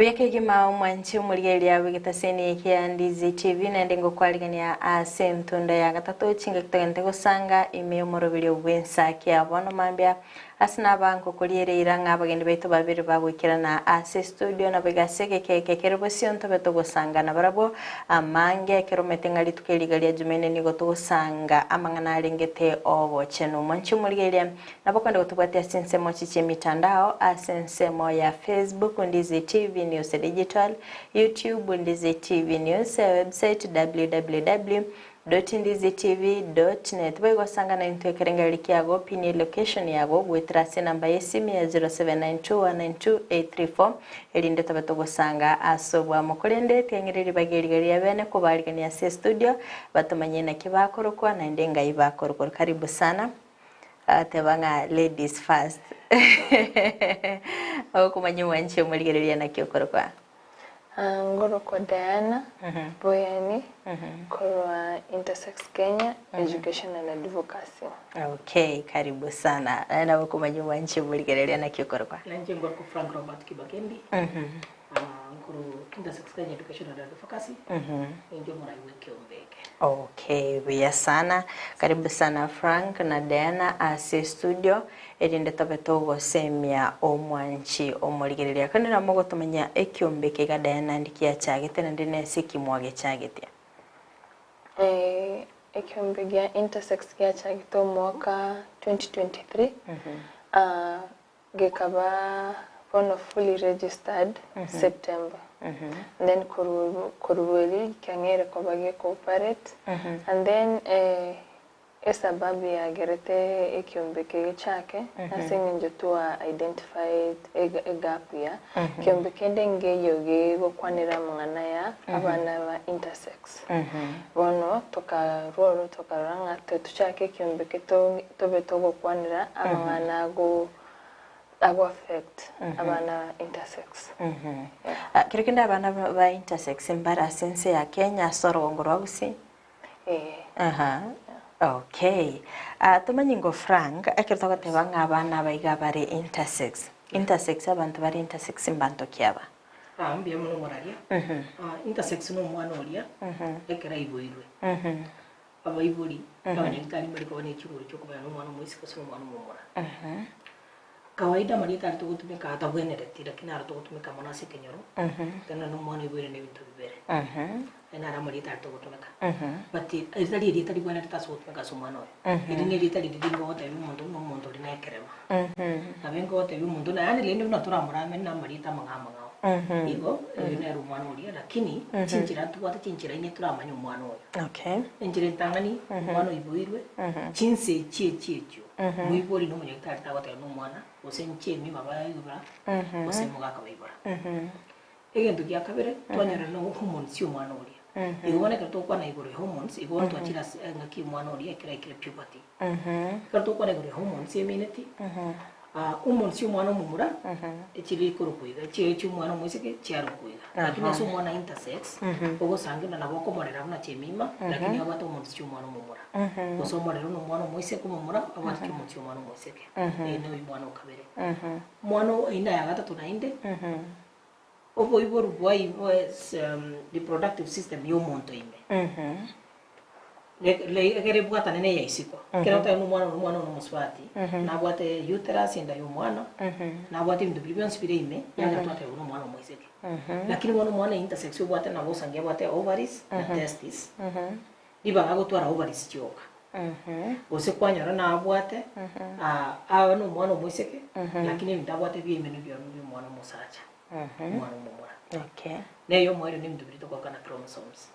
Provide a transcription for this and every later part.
Buyakegima umwanchi umurigeria wigitaseni kia Ndizi TV nende ngokwarigania ase ntunda ya gatatu chinga kitagente gusanga ime umurubiri ubwensa kia bono mambia asina banko kuriereira ng'abagendi baitu babiri bagwikirana ase studio na bigasege keke kerobosio ntobeto gusanga na barabo amange keromete ngari tukerigaria jumene nigo tugusanga amangana arengete obo chenu umwanchi umurigeria nabokwenda gutubwatia sensemo chiche mitandao asensemo ya Facebook Ndizi TV News Digital, YouTube Ndizi TV News, website www.ndizitv.net. Bwego sanga na into kerenga kiago pini location yago gwetrase namba yesimu ya 0792192834 elinde tabatogo sanga asobwa mukolende tengereri bagerigali yabene kubarigania se studio batumanye na kibakorokwa na ndenga ibakorokwa. Karibu sana. Tebanga ladies first. Au kumanyu wanche umurigereria na kyokorokwa. Ngorokwa Diana Boyani kwa Intersex Kenya Education and Advocacy. Okay, karibu sana. Na kumanyu wanche umurigereria na kyokorokwa. Lanje ngoroko Frank Robert Kibakendi. Ngoro Intersex Kenya Education and Advocacy. Ndio mara wiki ombeke. Okay, vya sana. Karibu sana Frank na Diana ase studio. Erinde tabetogo semia omwanchi omurigereria kandi na mogo tumenya ekyombeke ga Diana ndikia chagete na ndine sikimwage chagete. Ekyombeke ya Intersex kia chagete mwaka 2023. Gekaba fully registered September. Then Kuruweli Kangere Kobage cooperate. And then sababu ya gerete ekyombeke chake nasinga njotua identified a gap ya kyombeke ndenge yoge gokwanira mwana ya abana ba intersex bono toka ranga tuchake kyombeke to beto gokwanira amwana go affect abana intersex. Kirikenda abana ba intersex mbara sense ya Kenya sorongoro abusi. Okay. Tumanyingo Frank akiritoka tebanga abana baiga bare intersex. Intersex abantu bare intersex mbanto kyaba. Mbia muno moraria. Intersex no mwana oria. Ekera iboirwe. Abaiburi. Abanyekani bari ko nekiruri cyo kubana n'umwana muisi ko mwana mumura. Kawaida marita arito gutumika atabwenereti lakini arito gutumika monase kenyoro. Tena no mwana ibwire n'ibintu bibere. Enara marita arito gutumika. Bati izali rita libwana ritaso gutumika somwana oyo. Idini rita lidingo hota y'umuntu rinekerema. Abengo hota y'umuntu na yani lende unatura murame na marita mangama ngao. Igo ene umwana oria lakini cinjira tuwata cinjira ine turamanya umwana oyo. Okay. Enjire tangani umwana ibuirwe. Cinse chie. Muibori no munyekta tawata no mwana osenche mi baba yubra osemuga kabaibora egento kya kabere twanyara no hormones yo mwana oria igone ka tokwa na igore hormones igone twachira ngaki mwana oria kira puberty ka tokwa na igore hormones yemineti hormones yo mwana mumura echiri kurukuiga chechu mwana muisike cyaro kuiga lakini so mwana intersex ogo sangina nabo komorera na chemima lakini abato hormones yo mwana mumura osomorera no mwana muise kumumura abato hormones yo mwana muisike ene mwana ukabere mwana ina ya gatatu na inde obo iboru boy was reproductive system yo monto ime le egere bwata nene ya isiko kera ta no mwana no muswati na bwate uterus inda yo mwana na bwate mdublibion spire ime ya gatatu no mwana muiseke lakini mwana intersex yo bwate na bosangia bwate ovaries na testis iba agotwara ovaries choka ose kwanyara na bwate no mwana muiseke lakini ndabwate bi ime no mwana musacha mwana mumura. Okay. Neyo mwere ni mdubirito kwa kana chromosomes.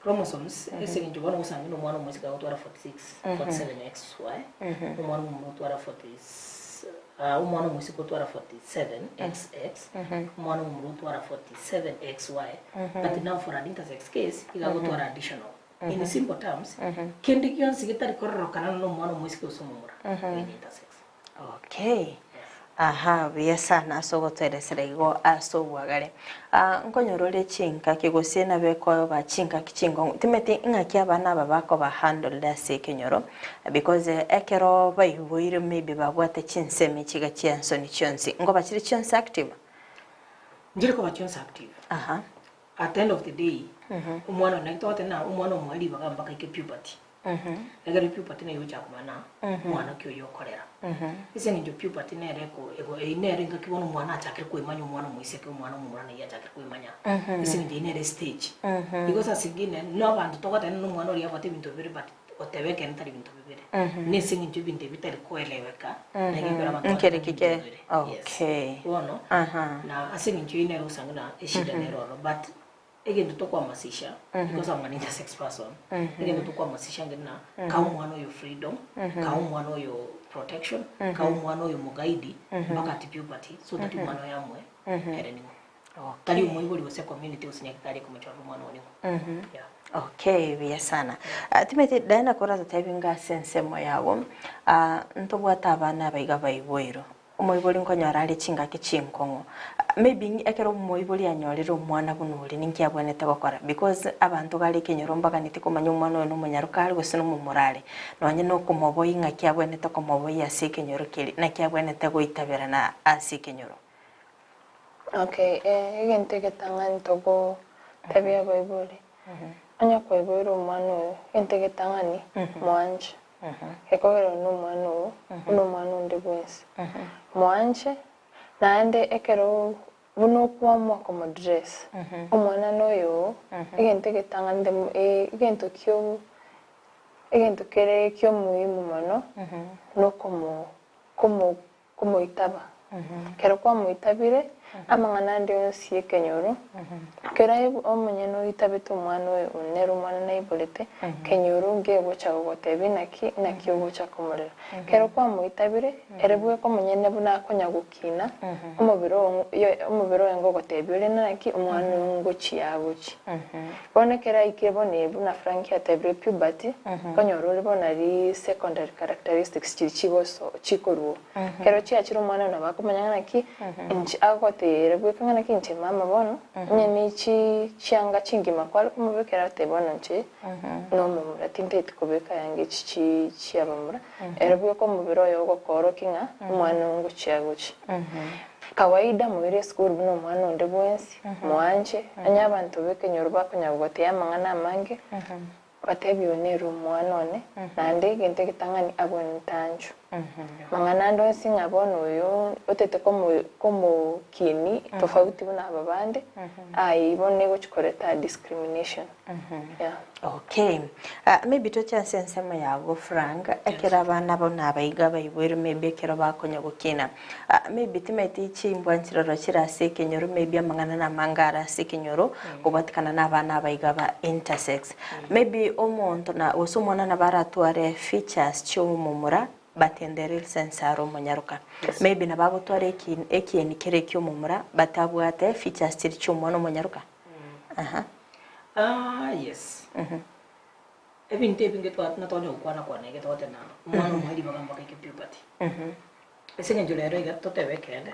Chromosomes ese nje bwana usanga no mwana mwezi ka 47 47XY. Mwana mutwara 40 umwana mwezi ko 47XX. Mwana mutwara 47XY. But now for an intersex case igagotwara additional. In simple terms, kendi kionsi kitari kororokana no mwana mwezi ko sumumura in intersex. Okay. Vya sana sogo tereserego asobwagare. Nkonyorore chinka kigosie na beko ba chinka kichingo. Timete ngaki abana babako ba handle da sekenyoro because ekero bayiboire maybe babwate chinseme chiga chianso ni chionsi. Ngo bachiri chionsi active. njire ko bachonsa active aha at the end of the day umwana na itote na umwana mwali bagamba kaike puberty egari puberty na yocha kumana mwana kyo yokorera ise njo puberty na reko ego inere ngakibona umwana achakire kwimanya umwana muiseke umwana mumurana yachakire kwimanya ise njo inere stage because asigine no bantu tokata no mwana uri abate bintu bibiri but otebeke ntari bintu bibiri nise njo bintu bitari koeleweka na ngibera bantu nkerekike okay wono na asigine njo inere usangana eshida neroro but again to kuhamasisha because I'm an intersex person again to kuhamasisha ngena kawo mwana yo freedom kawo mwana yo protection kawo mwana yo mugaidi mpaka ati puberty so that mwana yamwe hereni tali umwe wose community usinyakitali kumechwa mwana woni yeah okay biya sana timete dana kora tatabinga sensemo yawo ntobwata abana baiga baibwero umoiboli nkonyora ali chingaki chinkongo maybe ekero umoiboli anyorera umwana bunuri ninkiabonete gukora because abantu gali kinyoromba kaniti kumanya umwana no munyarukali gusino mumurale nonye no kumoboyi ngakiabonete kumoboyi asikinyorokeli nakiabonete goitabera na asikinyoro okay igente ketanga ntogo tabia baiboli anya kwa ibero umwana igente ketanga ni mwanje ekogero no mwana ndebwese mwanje nande ekero buno kwamwa como dress omwana noyo igente getanga ndem igento kere kyo muhimu mano no como itaba kero kwa muitabire amangana ndio sie kenyoro kera omunye no itabete umwana we unero umwana naibolete kenyoro nge gocha gotebi naki gocha komorera kero kwa muitabire erebwe ko munye nebuna konya gukina umubiro ngo gotebi ore naki umwana ngo chiagochi bone kera ikebone buna franki atebre puberty konyoro lebona ri secondary characteristics chigoso chikoruo kero chiachiro umwana no bakomanya naki inchi agotere bwe kangana kinche mama bono nyeni chianga chingima kwali kumubekera tebono nche no mumura tinte tikobeka yange chiabamura erebwe ko mubiro yo gokoro kinga umwana ngo chiagochi kawaida muire school buno mwana ndebwensi mwanje anya abantu bekenyoruba kunyagote yamangana mange batebionero mwanone nande gente kitangani abone tanju mangana ndo singa bono yo otete como kini tofauti buna babande ai bone go chikoreta discrimination yeah okay maybe to chance nsema yago Frank ekera bana bona baiga baibwere maybe ekera bakonya gukina maybe timeti chimbwa nchiroro kirase kenyoro maybe amangana na mangara sekenyoro kubatikana nabana baiga ba intersex maybe omonto na osumona na baratware features cyumumura batendere sensaro munyaruka maybe nababo tware ekini kere cyumumura batabwate features tiri cyumono munyaruka yes ebinte ebinge twatna tonyo kwana kwana ke totena umwana mwali bagamba ke puberty esenga njolero iga totebekende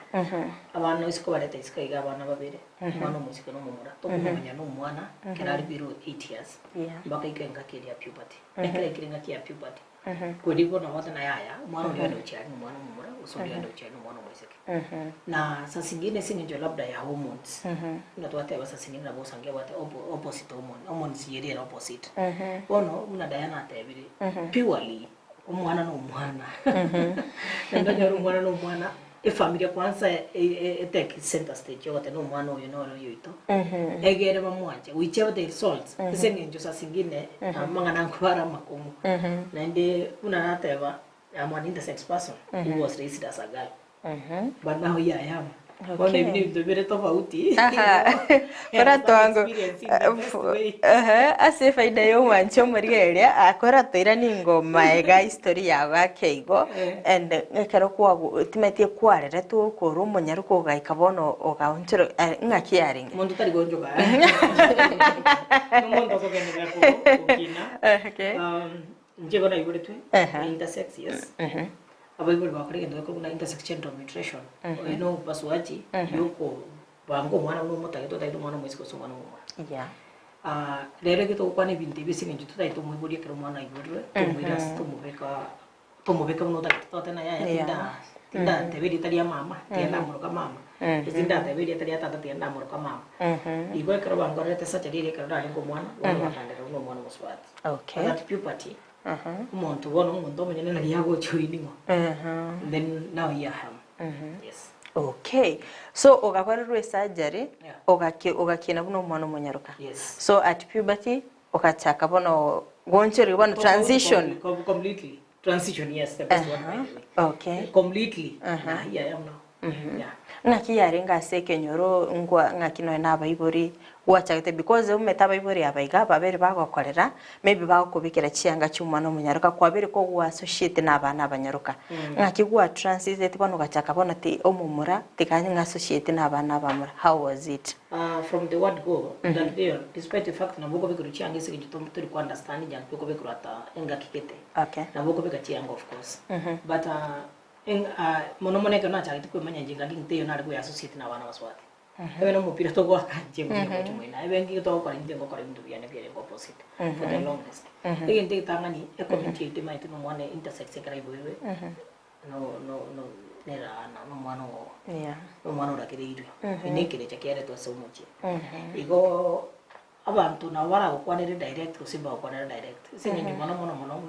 abana isiko baleta isika iga abana babere umwana musika no mumura tokumenya no umwana kerari biro 8 years baka ikenga kiri ya puberty ekere kirenga ya puberty kodigo na wata na yaya umwana ndio chani umwana mumura usondio ndio chani umwana musika na sasa singine singe njo labda ya hormones na twate basa singine na bosange wate opposite hormones yeri opposite ono una dayana tebiri purely umwana no umwana ndio umwana no umwana familia kwanza take center stage yote no mwana uyo no yoito egere bamwaje wicheba the results senge njo sasa singine mangana nkubara makumu na ndi una nateba I'm an intersex person who was raised as a girl but now here I am Bona ibini bidobere tofauti. Kora twango. Ase faida yo wancho murigeria akora toira ningoma ega history yaga keigo and ekero kwa timetie kwarere tu ko rumunyaru ko gaikabono ogaunchiro ngaki yaringe. Mundu tari gonjo ga. Mundu ko gende ko kina. Okay. Njego na ibore tu intersex yes. Abaibuli bakore ngendo ko na intersex gender mutation eno baswaji yoko bango mwana no mota to taito mwana mwesiko so mwana mwana yeah lero ke to kwane binte bisinge to taito mwibuli ke mwana ibore to mwira to mubeka no taito to tena ya tinda tebedi tali ya mama tena muroka mama izinda tabiri atari atatu na moro kama igo ekero bangorete sacha riri ekero ndari ngo mwana wakandera uno mwana muswati okay at puberty umuntu ubona umuntu omunyene nari yago chuiningo then now you have yes okay so ugakorerwe surgery ugakina buno mwana munyaruka yes so at puberty ukachaka bono goncheri bono transition completely transition yes the best one okay completely yeah I am now yeah ngaki yarenga sekenyoro ngwa ngakino na baibori wachagete because umeta baibori abaiga babere bagokorera maybe bagokubikira chianga cy'umwana munyaruka kwabere ko gwa associate n'abana abanyaruka ngaki gwa transit bano gachaka bona ti omumura tikanye nga associate n'abana bamura how was it from the word go that there despite the fact na boko bikuru chianga sike turi ku understand jang boko bikuru ata enga kikete okay na boko bika chianga of course but mono moneka na chagite ku manya jinga nginte na ari associate n'abana baswati Even no mupira to go akanje mu na even to ko ndi ngo ko ndi byane byane opposite for the longest again take tangani e community te mai no mwana intersex ekara iboiwe no nera na mwana yeah no mwana rakire iru inekere chakere to somuche igo abantu na wara gukwanire direct usimba gukwanire direct sinye mwana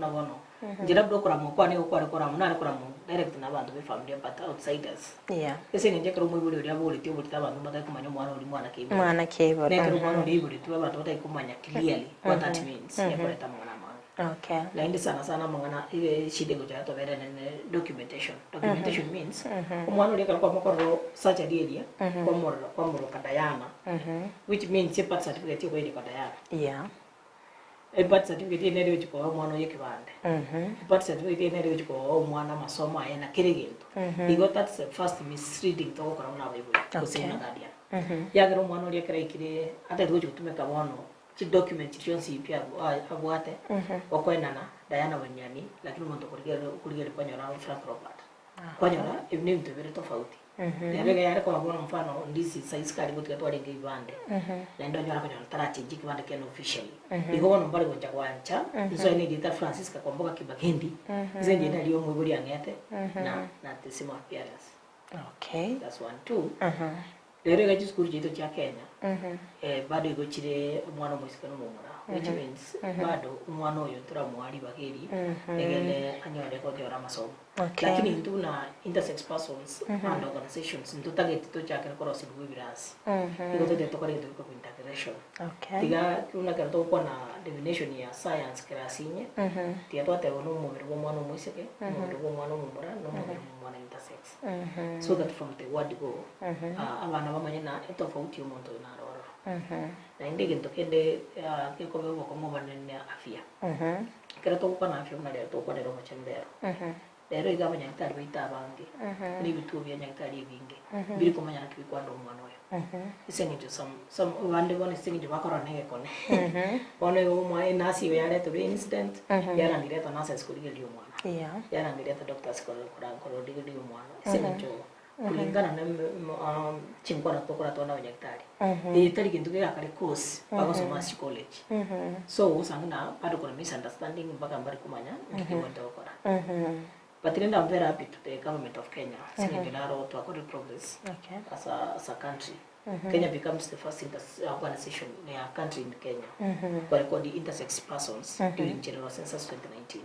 na bono njira bro kora mu kwane ukora mu nari kora mu direct na bantu be family but outsiders yeah ese nje kero mu buri uri tio buri abantu batari kumanya mwana kebo nekero mwana uri buri tu abantu batari kumanya clearly what that means yakoreta mwana okay la indi sana mangana ile shide go jato bere ne documentation means mwana uri kwa mokoro surgery area kwa moro kadayana which means your birth certificate ko ile kadayana yeah a birth certificate ine ryo ko mwana yekibande birth certificate ine ryo ko mwana masomo ayena kirigento igo that's the first misreading to ko na bible ko sina guardian yagero mwana uri kira ikire ate ryo kutumeka bono ki document chonsi pia abwate okwenana Diana Wanyani lakini mwanzo kuligera kwa nyora Frank Robert kwa nyora ibni mtu vile tofauti yabega yale kwa mfano mfano ndisi size kali mtu katwali ngibande na ndo nyora kwa nyora tarati jiki bande keno officially iko wono mbali kwa chakwancha izo ine dita Francisca kwamboka kibakendi zendi na liyo mwiburi angete na tesimo appearance okay that's one two lero ga school jito cha Kenya bado iko chire mwana musikano mumura which means bado mwana oyo turamwali bageri egene anyore ko jora masomo lakini nduna intersex persons and organizations ndo target to cha kero cross bibirasi iko to to kare to integration tiga kuna kero to kwa na definition ya science krasinye tia to te ono mumero mwana muiseke mumero mwana mumura no mumero mwana intersex so that from the word go abana bamanye na tofauti umuntu na na ndege ntokende kiko bebo komo banene afya kera to kwa na afya na leo to kwa lero machembero lero igabanya ntari bita abange ni bitu bya nyantari binge biri kumanya kibikwa ndo mwana oyo isengi some bande bone isengi bakora nege kone bone umwa nasi yale to incident yara ndireta nasa school geli mwana yara ndireta doctor school kura digeli mwana isengi kulingana na chinkwana tokora tona wanyaktari itari kintu kya kale course bakosoma college so usanga bado kuna misunderstanding mpaka mbari kumanya ndikwenda okora but I'm very happy to the government of Kenya saying to according progress as a country Kenya becomes the first organization in a country in Kenya for recording intersex persons during general census 2019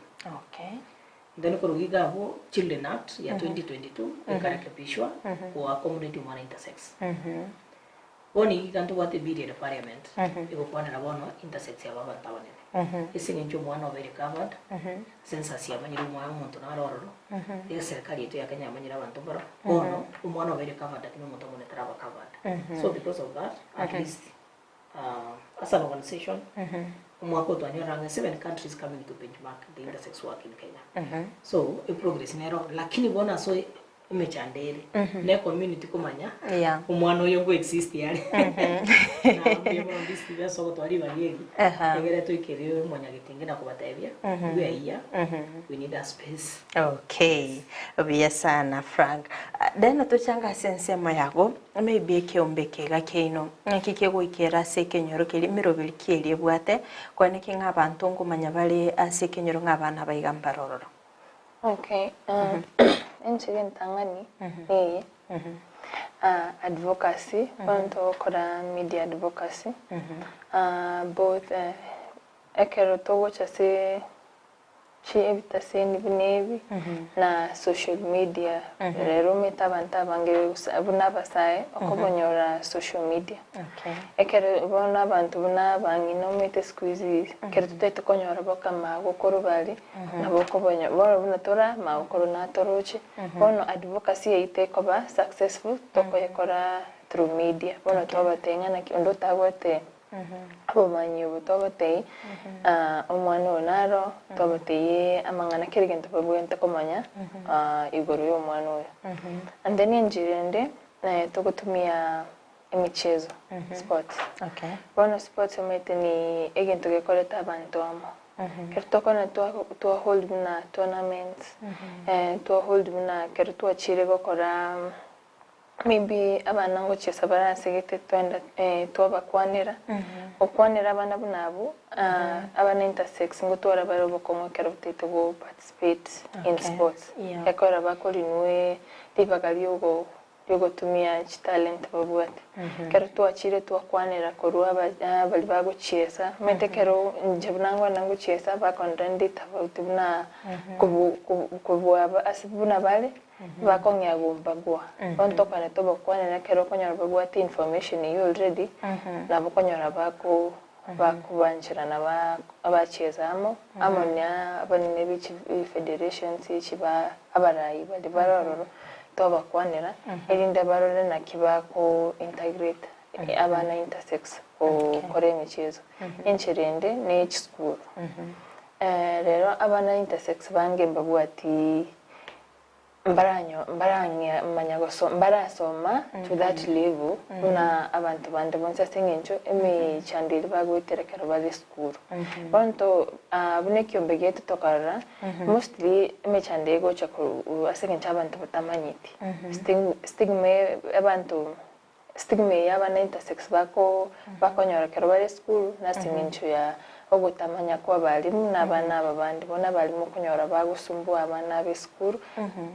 then kurugiga hapo Children Act ya 2022 ikarekebishwa kwa community mwana intersex boni ikantu wate bidi ya parliament iko kwa na bono intersex ya baba tabanene isinge njo mwana very covered census ya manyiru mwana muntu na roro ya serikali yetu ya Kenya amanyira abantu bara bono umwana very covered lakini muntu mwana traba covered so because of that at least as an organization umwako tuanyora 7 countries coming to benchmark the intersex work in Kenya so a progress nero lakini bona so imechandere ne community kumanya umwana oyo ngo exist yale na mbebo ndisi bya so twali bageri egere to ikere mwanya gitengena kubatebya we need a space okay obia sana Frank dena to changa sense mayago maybe keombeke gakeino nkike gwikera sekenyoro kiri mirobiri kiri bwate kwaniki nk'abantu ngumanya bali asekenyoro nk'abana bayigambarororo okay enchige ntangani advocacy bonto kora media advocacy both ekero togo chase chi evita seni binebi na social media rero metabanta bange abuna basaye okobonyora social media ekero bona abantu buna bangi no mete squeeze kero tutete konyora bakama gukoro bali na bokobonya bona tora ma gukoro na toroche bono advocacy ite koba successful toko yakora through media bona toba tenga na kiondo tagwate abo manyo botobate omwana onaro tobate amangana kirigento babwenta komanya igoro yo mwana oyo and then njirende tokutumia emichezo sports bona sports mete ni egento gekoleta abantu amo kertoko na to hold na tournaments to hold na kerto achire gokora maybe abana ngo chesa barasegete twenda twabakwanira okwanira abana bunabo abana intersex ngo twara barobo komo kerotete go participate in sports ekora bakoli nwe libagalyogo yogotumia talent babwate kero twachire twakwanira korwa bali bago chesa metekero njebnango nango chesa bakondandita butuna kubwa asibuna bale bakongya gumbagwa bonto kana to bakwana kero konyara bagwate information you already na bakonyara bako bakubanjira na abachezamo amonya abanene bichi federations ichiba abarayi bali barororo to bakwanira irinda barore na kibako integrate abana intersex o kore michezo inchirende ne school rero abana intersex bange mbagwati mbaranya manyagoso mbarasoma to that level una abantu bande bonse sengencho emi chandiri bagwiterekera bali school bonto bunekyo mbegete tokara mostly emi chandego chako asengencha abantu batamanyiti stigma yabana intersex bakonyorekera bali school na sengencho ya ogutamanya kwa balimu n'abana babandi bona balimu kunyora bagusumbwa abana be school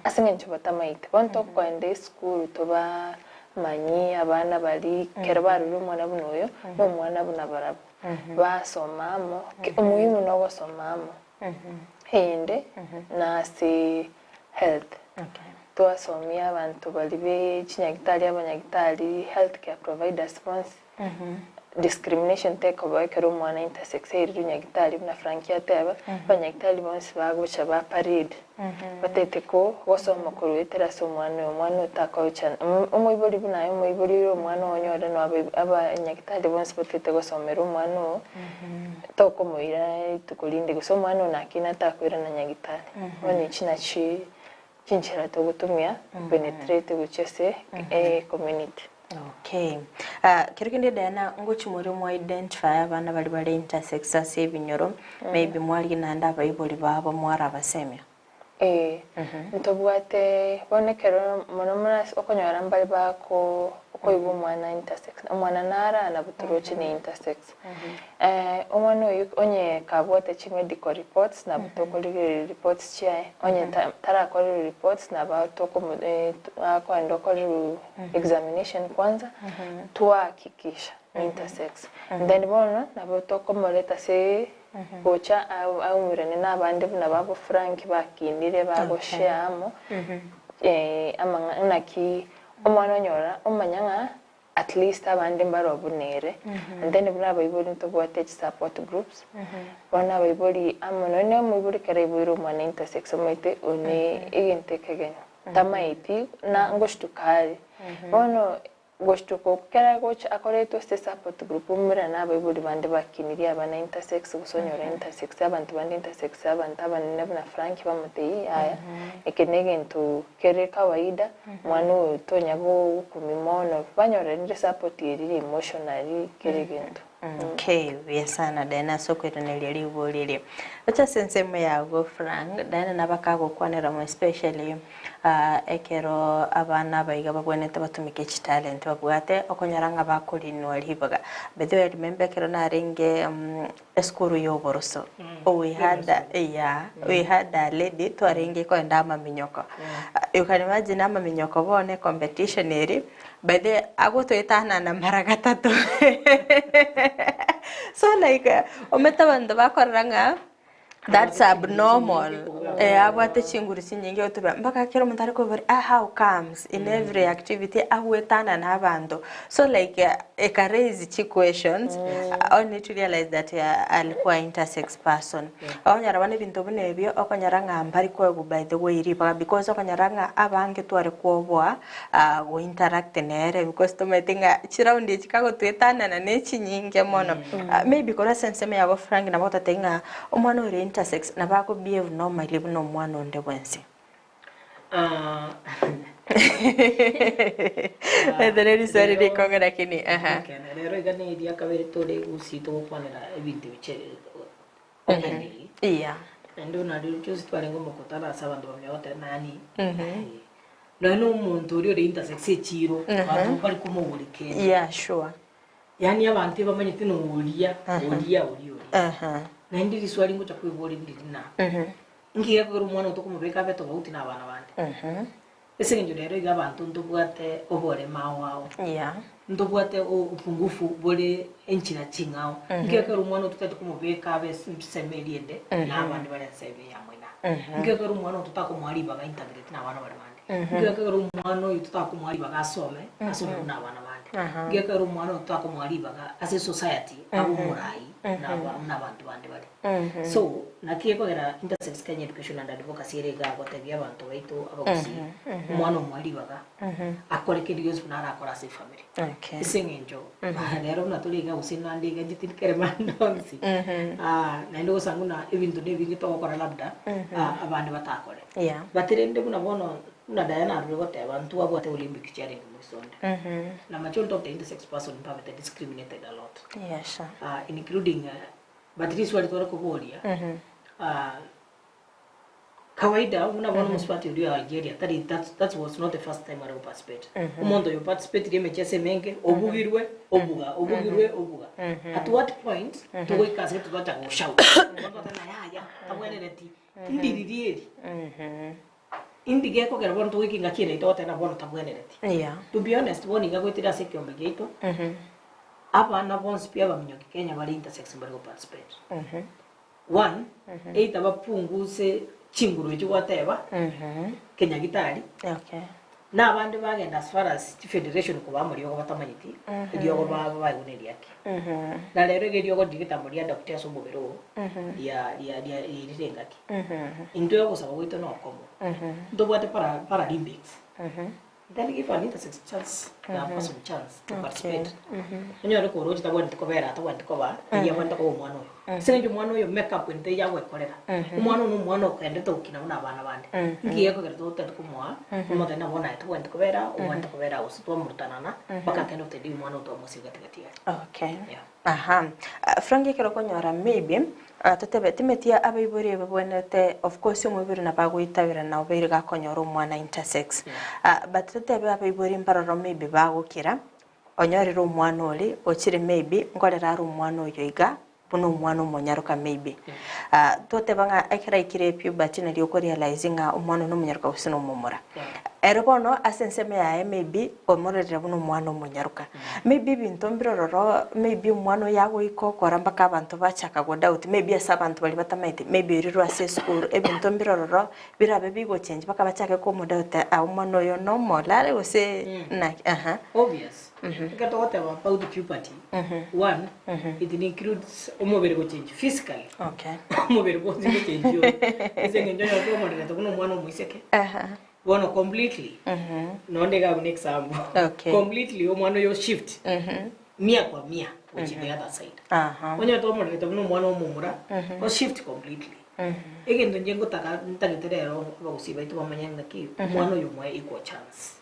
asengencho batamaite bonto kwende school toba manyi abana bali kerbaru lumwana bunoyo no mwana buna barabo basomamo umuhimu no gosomamo hende na si health twasomia abantu bali be chinyagitali abanyagitali healthcare providers bonse discrimination take over kero mwana intersex nyagitali na frankia teba banyagitali bonse bagocha ba parade batete ko gosoma kuruetera so mwana utakocha umuyibori bunayo umuyibori umwana onyora no abanyagitali bonse batete gosomera umwana toko moira tukulinde guso mwana nakina takwira na nyagitali bone chinachi chinchira to gutumia penetrate guchese community. Okay. Kirikinde dana ngochi muri mu identify abana bali intersex ase binyoro maybe mwali nanda abayiboli babo mwara basemya. Ntobwate bonekero monomura okonyora mbali bako okoyibo mwana intersex omwana nara na buturoche ni intersex omwana onye kabwate chi medical reports na butokoli reports chai onye tara koli reports na batoko akwando koli examination kwanza tuhakikisha intersex then bona na butoko moleta se bocha au mirene na bande buna babo frank bakindire babo shamo amanga naki omwana nyora omanyanga at least abande mbaro bunere and then buna bayiboli to bwate support groups bana bayiboli amono ne muyiboli karibiro mwana intersex moite one igentekegen tamaiti na ngoshtukari bono goshtuko kera goch akoreto ste support group umira na bayiboli bande bakiniri abana intersex gusonyora intersex abantu bande intersex abantu abanene buna frank bamutei aya ekenegento kere kawaida mwana tonyago kumimono banyora ndi support iri emotionally keregento. Okay, yesana dana sokweto nelili bolile. Acha sensemo yago Frank dana nabakago kwanera mo especially ekero abana bayiga babonete batumike chi talent babwate okonyaranga bakolinwa libaga. Bedo I remember kero na ringe eskuru yoboroso. We had a lady to ringe ko ndama minyoko. You can imagine ama minyoko bone competition eri by the agotoetana na mara gatatu. So like ometa bandu bakoranga that's abnormal. Abwate chinguru chinyingi otuba mpaka kero muntu ariko very how comes in every activity awetana na bandu. So like eka raise questions. I need to realize that alikuwa intersex person. Okonyara bane bintu bune ebyo okonyara ngamba ariko by the way riba because okonyara nga abange tware kwobwa go interact nere because to metinga chiraundi chikago twetana na nechi nyinge mono. Maybe kora sense me yabo frank na bota tenga omwana ore intersex na bako behave normally buno omwana onde bwensi.Edereri sari de kongera kini rero igane idia kabere tore usito kwanera ebintu biche openly ndo na dio just twarengo mokotara sabantu bamyote nani no umuntu uri intersex chiro abantu bari kumubulike sure yani abantu bamanyite no ulia na ndiri swali ngo chakwibori ndiri na ngiye ko umwana utokumubeka beto bauti na abana bande ese njo rero igabantu ndubwate obore mawao ndubwate upungufu bore enchina chingao ngiye ko umwana utatu kumubeka be semeliende na abandi bari sebe yamwina ngiye ko umwana utako mwali baga integrate na abana bari bande ngiye ko umwana utako mwali baga asome na abana bande ngiye ko umwana utako mwali baga as a society abo murai na abantu bande bari so nakiye ko era intersex Kenya education and advocacy rega gotebya abantu baitu abagusi umwana mwali baga akoreke dios bunara akora se family isengenjo rero naturiga usina ndiga jitirikere mandonsi na ndo sanguna ebintu nebingi to gukora labda abantu batakore batirende buna bono na Diana rugote abantu abote Olympic challenge musonde na majority of the intersex person are discriminated a lot including but this wali toro kuboria kawaida unaona mspati ndio Algeria that was not the first time I participate umondo you participate game chese menge obugirwe obuga at what point to we kase tubacha go shout ngondo tena ya tabwereti ndirieri indige ko gerabon to wiki ngakire ito tena bono tabwereti to be honest woni ngagwetira sekiombe geito apa na bonus pia baminyoki Kenya bali intersex bali participate one eita bapunguse chinguru ejo wateba Kenya gitari na abandi bagenda as far as federation ko bamuri yo batamanyiti iyo ko bayuneri yake na rero geriyo ko digita muri ya Dr. Somobero ya irengaki into yo kusaba wito no komo ndo bwate para Olympics then give an intersex chance na person chance to participate nyo ko roji tabwa ndiko vera tabwa ndiko ba ya banda ko mwana oyo senjo mwana oyo make up ente yawe korera umwana no mwana okende to kina una bana bande ngiye ko gerto tatu kumwa mo tena bona tabwa ndiko vera umwana ko vera usitwa murtanana bakatendo te di mwana to musiga tigati Frank kero konyora maybe tutebe timetia abaibori babonete of course umubiri na bagwitabira na ubiri gakonyora umwana intersex but tutebe abaibori mpararo maybe bagukira onyorira umwana oli okire maybe ngorera ari umwana oyo iga buno umwana umunyaruka maybe tutebe nga ekira ikire puberty na rio ko realizing umwana no munyaruka usino mumura erobono asenseme ya maybe omorera buno umwana umunyaruka maybe bintu mbirororo maybe umwana yago iko koramba ka abantu bachaka go doubt maybe asabantu bali batamaite maybe riro ase school ebintu mbirororo birabe bigo change baka bachaka ko mo doubt umwana yo no molale ose na obvious Kato what about the puberty one it includes umubere go change physically umubere go change yo isengenjo yo ko modera to kuno mwana muiseke One completely. No nega un example. Completely omwana yo shift. Mia kwa mia which is the other side. When you talk about no mwana omumura or shift completely. Again the njengo taka ntageterero bagusiba itu bamanyanga ki mwana yo mwa equal chance.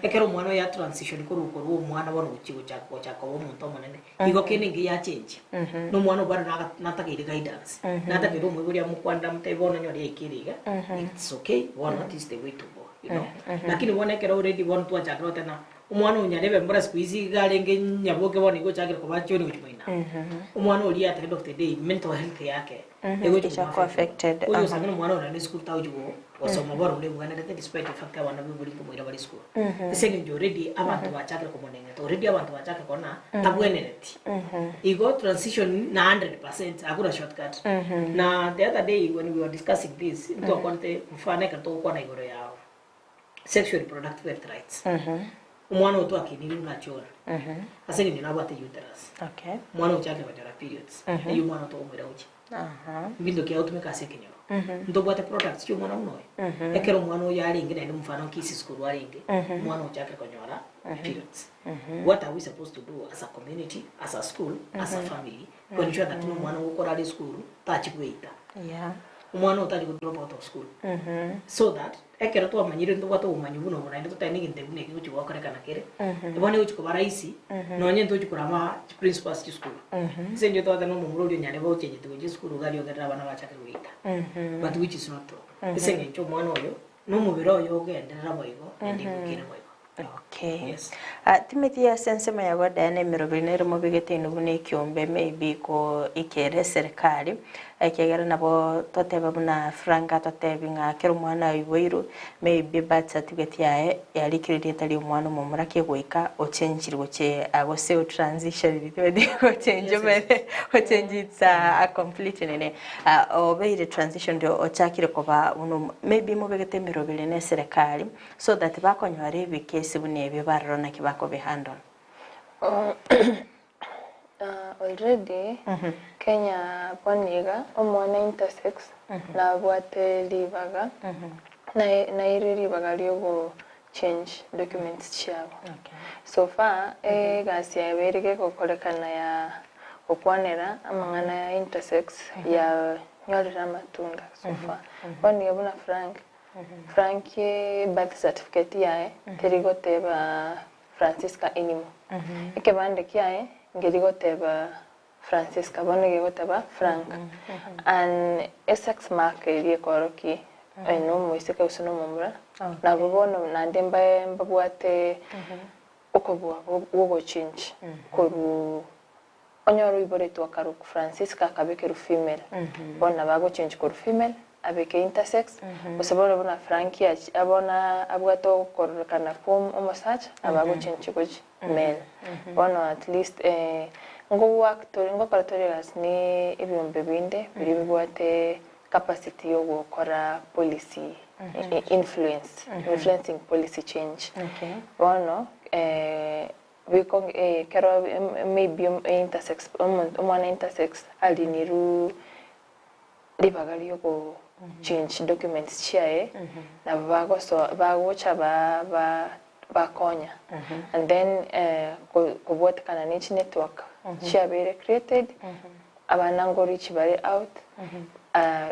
Ekero mwana ya transition ko ruko ru mwana wano uchigo chako omuntu monene. Igo keningi ya change. No mwana bari natagire guidance. Natagire umwe ya mukwanda mtebona nyori ekiriga. It's okay. One not is the way to go. You know. Lakini one ekero already one to achakro tena umwana unyarebe mbura squeeze garenge nyaboke bone go chakira ko bachoni kuchimoina umwana uli at the end of the day mental health yake ego chako affected uyo sangana umwana ora ni school tawugo wasoma bora ule mwana that despite the fact abana bibuli ko mwira bali school isenge njo already abantu bachakira ko monenge already abantu bachakira kona tabwenereti ego transition na 100% akura shortcut na the other day when we were discussing this ndo konte mfano ka to kwa na igoro yao sexual reproductive rights umwana uto akiniri unachora asenge ni nabate uterus okay mwana uchake batara periods iyo mwana to umira uchi bindo kia utumika asekenyo ndo bate products cyo mwana unoye ekero mwana yali ingine ndi mfano kisi school wali ingi mwana uchake konyora periods what are we supposed to do as a community, as a school, as a family to ensure that mwana ukora ali school tachikuita umwana utali ku drop out of school so that ekero to amanyire ndo bato umanyibuno bona ndo tani nginte bune kicho wakore kana kere ibone uchi ko baraisi no nyento uchi kurama principals chi school senjo to atano mumuro nyane bo chenye to school gali ogera bana bachake kuita but which is not true isenge ncho mwana oyo no mubiro yo gendera boigo ndi kukire boigo. Okay. Yes. Timithia sensema ya goda ne mirobinere mo bigete nubune kyombe maybe ko ikere serikali ekegera nabo toteba buna franga totebinga kero mwana iboiru maybe birth certificate yae yali credit ali mwana mu murake goika o change che ago se transition bitode ko change mere o change it's a complete nene o beire transition do o chakire ko ba maybe mo bigete mirobile ne serikali so that bakonyore bike sibune bibarona kibako behandle already Kenya poniga omwana intersex na bwate libaga na iriri bagalio go change documents chabo so far gasi ya berige kokolekana ya okwanera amangana ya intersex ya nyorera matunda so far poniga buna Frank birth certificate yae terigoteba Francisca Inimo ikebande kiae ngerigoteba Francisca bonege goteba Frank and sex mark iri koroki eno moiseka usono momra na bobono na ndemba mbabwate okobwa wogo change koru onyoro ibore to akaru Francisca kabekeru female bona bago change koru female abeke intersex usabona bona Frankia abona abwato korokana pom omasach abago change koji male bona at least ngo work to ngo paratorias ni ibimbe binde biribwate capacity yo gukora policy influencing policy change bona biko kero maybe intersex umwana intersex aliniru libagalio go change documents chiae na bago so bago chaba ba konya and then ko what kana niche network chia be created abanango reach bare out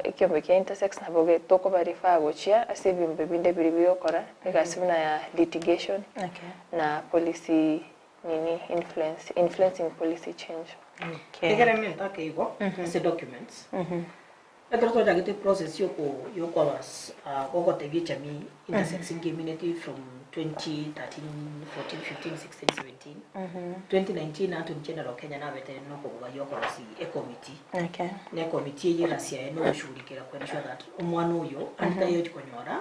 ikyo ke intersex na boge toko bari fago chia asibi mbebinde biribio kora egasibuna ya litigation na policy nini influencing policy change Egeramente akeigo ese documents Etorto jagite process yoko was koko tegi chami intersex community from 2013, 14, 15, 16, 17. 2019 atu general Kenya na bete no ko yoko rasi a committee. Ne committee yira sia no shughulika kwa ensure that umwana uyo anta yo chikonyora.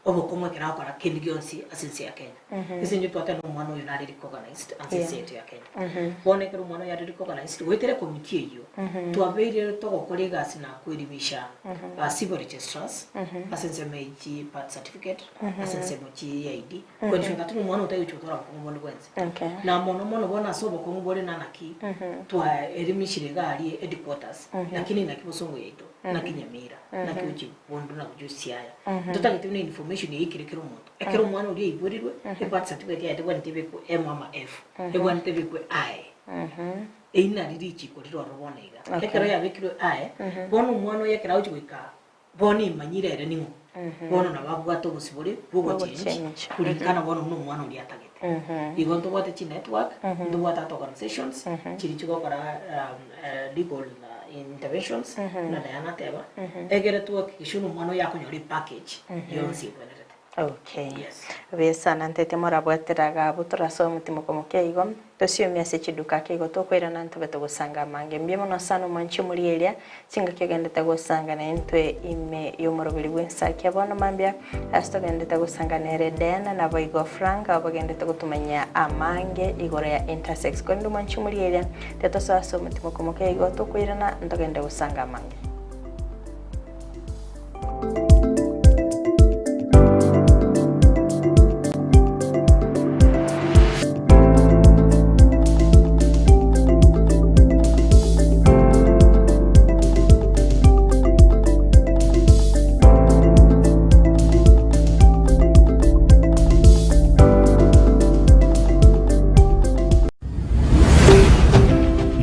Obo komwe kira kwa kindigionsi asensi ya Kenya. Isinjo twate no umwana uyo na recognized asensi ya Kenya. Bone kero umwana ya recognized wetere committee yo. Tuabeire to kolega sina kuelimisha civil registrars asense meji birth certificate asense mochi ID kwa nshinga tu mwana utayo chotora ko mbondo kwenze na mono bona sobo ko mbole na naki twa elimishire gali headquarters lakini na kibosongo yeto na kinyamira na kiuchi bondo na kujusi haya tutagite ne information yikirekero moto ekero mwana uri iburirwe birth certificate ya tebwa ntebe ko MMF tebwa ntebe ko I ina ririchi ko riro robonega ekero ya bekiro I bono mwana yekera uchi wika boni manyire ere ningo bono na babwato busiburi bugo change kulikana bono no mwana uri atagete igonto bwate chi network ndo bwata organizations chiri chigo para legal interventions na dayana teba egere tu akishuno mwana yako nyori package yonsi kwenete Okay. Yes. Besa nantete morabwatiraga buturasoma mutimo komukeigo tosiomia sechiduka keigo tokwirana ntobeto gusanga mange mbye muno sana manchi muri area kinga kyogendeta gusanga na entwe ime yomorobiri bwensaki abona mambya astogendeta gusanga nere dena na boigo frank abagendeta gutumanya amange igora ya intersex kondo manchi muri area teto saso mutimo komukeigo tokwirana ntogende gusanga mange.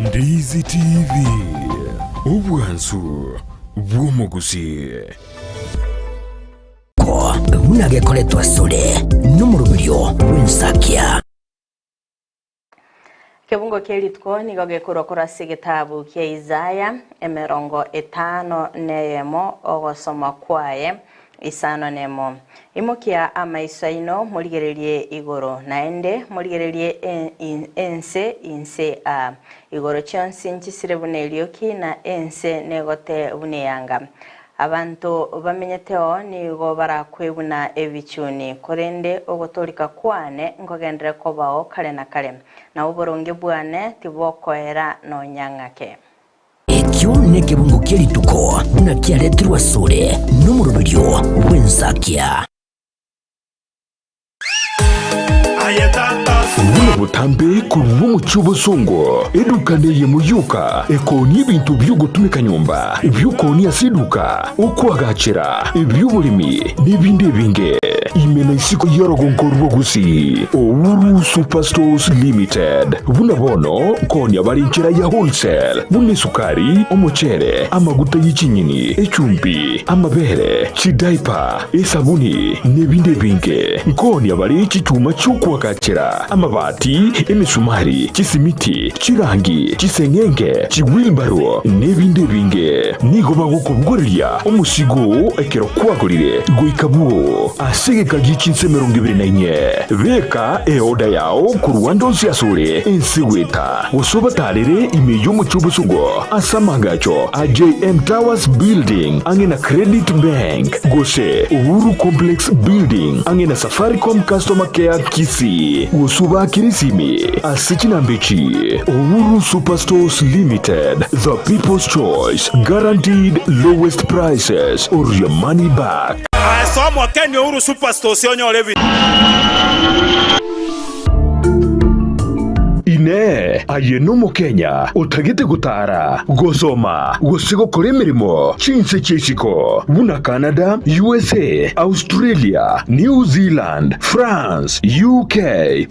Ndizi TV ubwansu bw'omugusi ko bunage koletwa sole n'umurubirio w'insakia Kebungo kelitko nigo gekurokora sigitabu kia Isaya emerongo 5 neyemo ogosoma kwaye isano nemo imokia amaisaino murigererie igoro naende murigererie ense a igoro chonsi nchisire bunelioki na ense negote buneyanga abantu bamenyeteo nigo barakwebuna ebichuni korende ogotolika kwane ngogendere kobao kale na kale na uboronge bwane tibokoera no nyangake ekyo nekebungo kelituko bunakialetirwa sole n'umurubirio w'insakia Ubuno butambe kuruwo muchubo songo edukane yemuyuka ekoni ibintu by'ugutumika nyumba by'ukoni asiduka ukwagacira iby'ubulimi n'ibindi binge imena isiko yorogonkorwo gusi Owuru Superstores Limited buna bono koni abarinchira ya wholesale bune sukari omuchere amaguta y'ikinyini echumbi amabere chidaipa esabuni n'ibindi binge koni abari chituma cy'ukwagacira amabati emisumari chisimiti chirangi chisengenge chiwilbaro n'ibindi binge nigo bagukubugorya umusigo ekero kwagurire goikabuo asegeka gichinse 24 beka eoda yao ku Rwanda nsiyasure ensiweta usobatarire imeyo mu cyubusugo asamagacho AJM Towers Building angena Credit Bank gose Uhuru Complex Building angena Safaricom Customer Care Kisi usuba kirisimi asikinambechi Owuru Superstores Limited, the people's choice, guaranteed lowest prices or your money back. Somo Kenya Owuru Superstores yonyolevi ine ayeno mu Kenya utagite gutara gosoma gosigo kore mirimo chinse chesiko buna Canada, USA, Australia, New Zealand, France, UK,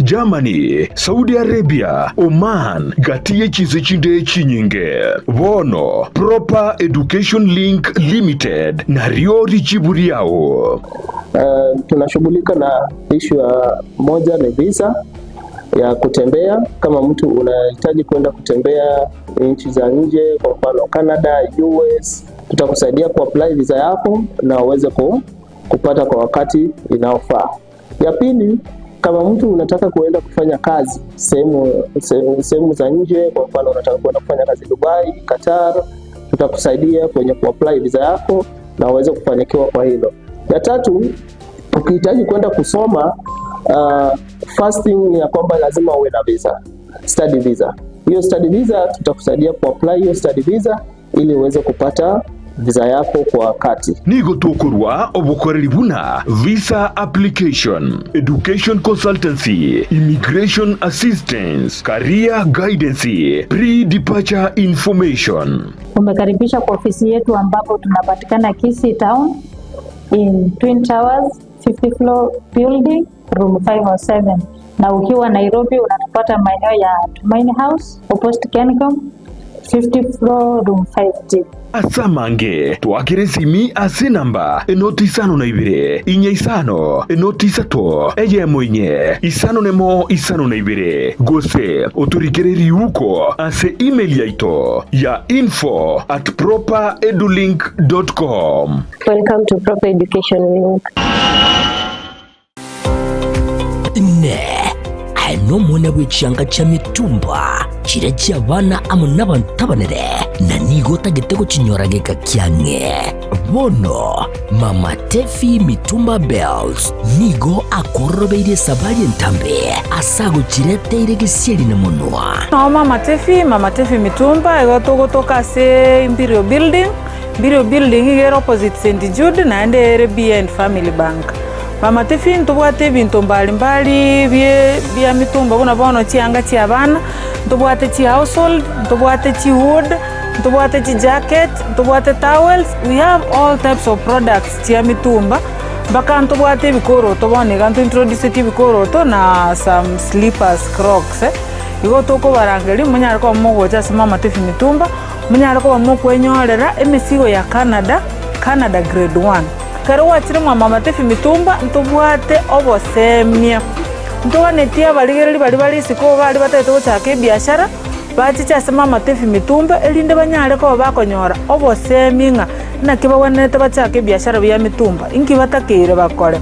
Germany, Saudi Arabia, Oman gatiye chinse chinde chinyinge bono Proper Education Link Limited na riori chiburi yao. Tunashughulika na issue ya moja ni visa ya kutembea. Kama mtu unahitaji kwenda kutembea nchi za nje, kwa mfano Canada, US, tutakusaidia kuapply visa yako na uweze kupata kwa wakati inaofaa. Ya pili, kama mtu unataka kuenda kufanya kazi sehemu za nje, kwa mfano unataka kwenda kufanya kazi Dubai, Qatar, tutakusaidia kwenye kuapply visa yako na uweze kufanikiwa kwa hilo. Ya tatu, ukihitaji kwenda kusoma first thing ya kwamba lazima uwe na visa, study visa. Hiyo study visa tutakusaidia kuapply hiyo study visa ili uweze kupata visa yako kwa wakati. Nigo tokurwa obukoreri buna visa application, education consultancy, immigration assistance, career guidance, pre-departure information. Umekaribisha kwa ofisi yetu ambapo tunapatikana Kisii Town in Twin Towers 50 floor building room 507, na ukiwa Nairobi unatupata maeneo ya Tumaini House opposite Kencom 50 floor room 5G. Asamange twakire simi ase namba enoti isano na ibire inye isano enoti isato eyemo inye isano nemo isano na ibire gose oturikireri uko ase email yaito ya info@properedulink.com. Welcome to Proper Education Link. no mwene w'ikianga kya mitumba kire ky'abana amo n'abantabanire na nigota gitego kinyorageka kyange bono Mama Tefi Mitumba Bells nigo akorobeire sabari entambe asago kireteire gisieri na munwa no Mama Tefi Mitumba egotogotoka se Imperial Building igero opposite St Jude na ende BN Family Bank. Mama Tefi ntubwate bintu mbalimbali bya mitumba kuna bono chianga chia bana ntubwate chi household ntubwate chi wood ntubwate chi jacket ntubwate towels. We have all types of products chia mitumba baka ntubwate bikoro tobone gantu introduce ti bikoro to na some slippers crocs igo toko barangeli munyara ko mogocha Mama Tefi Mitumba munyara ko mukwenyorera emisigo ya Canada grade 1 karo wachire Mama Tefi Mitumba ntubwate obosemia ntonetia baligereri bali siko bali batete gochaka biashara bachicha Mama Tefi Mitumba elinde banyare ko bakonyora oboseminga nakiba wanete bachaka biashara bya mitumba inki batakire bakore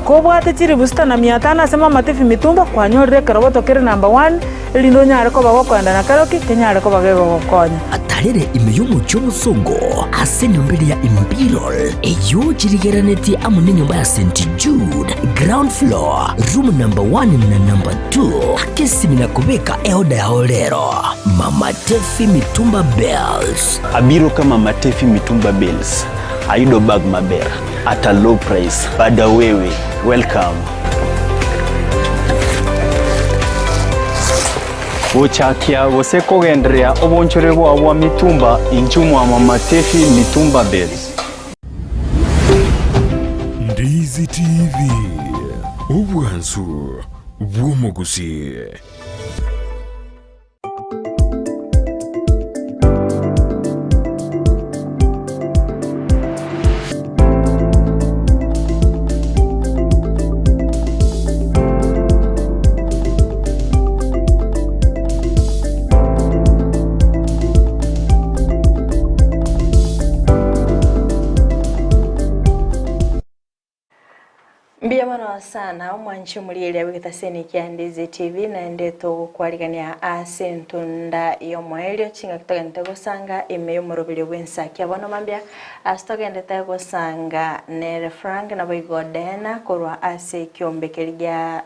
ko bwate chiri busta na 500 Mama Tefi Mitumba kwanyorere karaboto kere number 1 elindo nyare ko bagokwenda na karoki kenyare ko bagego gokonya atarere imeyumu cy'ubusongo ase nyombere ya Imperial eyo chirigeraneti amune nyumba ya St Jude ground floor room number 1 na number 2 akesimina kubeka eoda ya olero Mama Tefi Mitumba Bells abiro kama Mama Tefi Mitumba Bells aido bag maber at a low price bada wewe welcome Uchakia goseko gendrea obonchore bwa mitumba inchumu wa Mama Tefi Mitumba Bells. Ndizi TV ubwansu bw'omugusi. Mbiyamano sana omwanchi muliyeli wikithaseni kya Ndizi TV na ndeto kwaligania ase ntunda yomwelio chinga kitogende gosanga ime yomurubili wensaki abono mambya astogende gosanga nere Frank na boigodena korwa ase kyombekeliga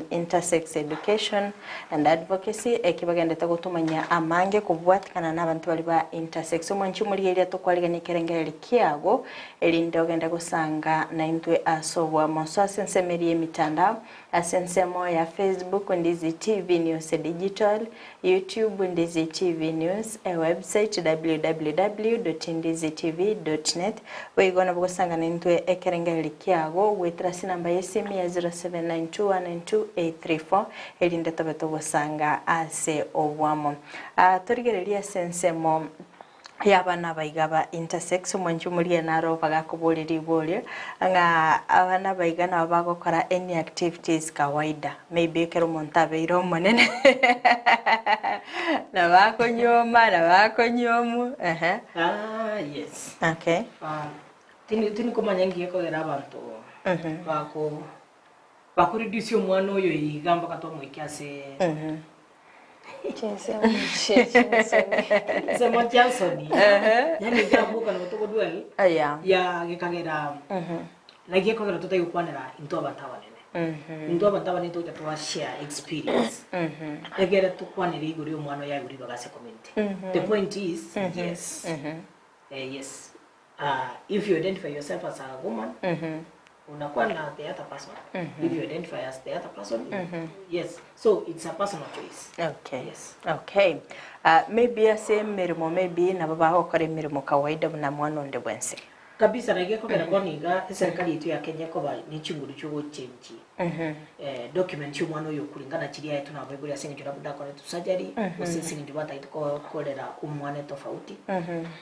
intersex education and advocacy ekibagende gutumanya amange kubwatikana n'abantu bali ba intersex omwanchi muliyeli atokwaligania kerengeri kiago elinde ogende gosanga na intwe asobwa monso asensemeri mitandao asensemo ya Facebook Ndizi TV News Digital, YouTube Ndizi TV News, a website www.ndizitv.net wegona bugosanga nintwe ekerengeri kiago wetrasi namba yesimi ya 0792192834 elinde tobeto bosanga ase obwamo torigereria sensemo yabana baigaba intersex mwanju muri naro bagakuburiri buri nga abana baigana bagokora any activities kawaida maybe kero montabe iro monene na bakonyoma Yes okay tini kumanya ngiye ko era abantu bako reduce omwana oyo igamba katwa muikyase Sema Johnson. Yani jabuka na mutoko duel. Ya gekagera. Na gekagera tutai ukwanera into abantabanene. Into abantabanene to twa share experience. Egera tukwanira iguri omwana ya iguri bagase community. The point is yes. Yes. If you identify yourself as a woman, unakuwa na the other person. If you identify as the other person, yes. So it's a personal choice. Okay. Yes. Okay. Maybe ase mirimo maybe na baba okore mirimo kawaida na mwana onde bwense. Kabisa na igeko kera koniga serikali yetu ya Kenya ko ba ni chinguru cyo change. Document cyo mwana yo kulingana chiria yetu na Bible yasinga jura budako ne tusajari usinsinga jubata itko kolera umwana tofauti.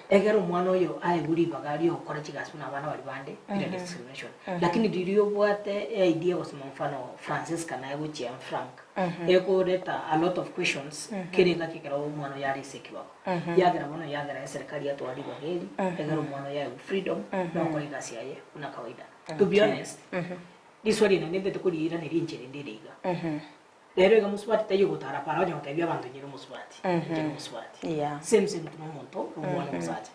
Egero mwana yo ai buri bagali okora chigasu na bana bali bande ile discrimination. Lakini diriyo bwate idea was mfano Francisca na yego chia Frank. Eko data a lot of questions kiringa kikera mwana yari sekiwa. Yagira mwana yagira serikali yetu ali bageli egero mwana ya freedom na kwa igasi yaye una kawaida. To be honest, this one inende tukuli ira ni rinche ndiriga. rero ga muswati tayo gutara para onyo tabia abantu nyiro muswati muswati same tuno monto umwana musati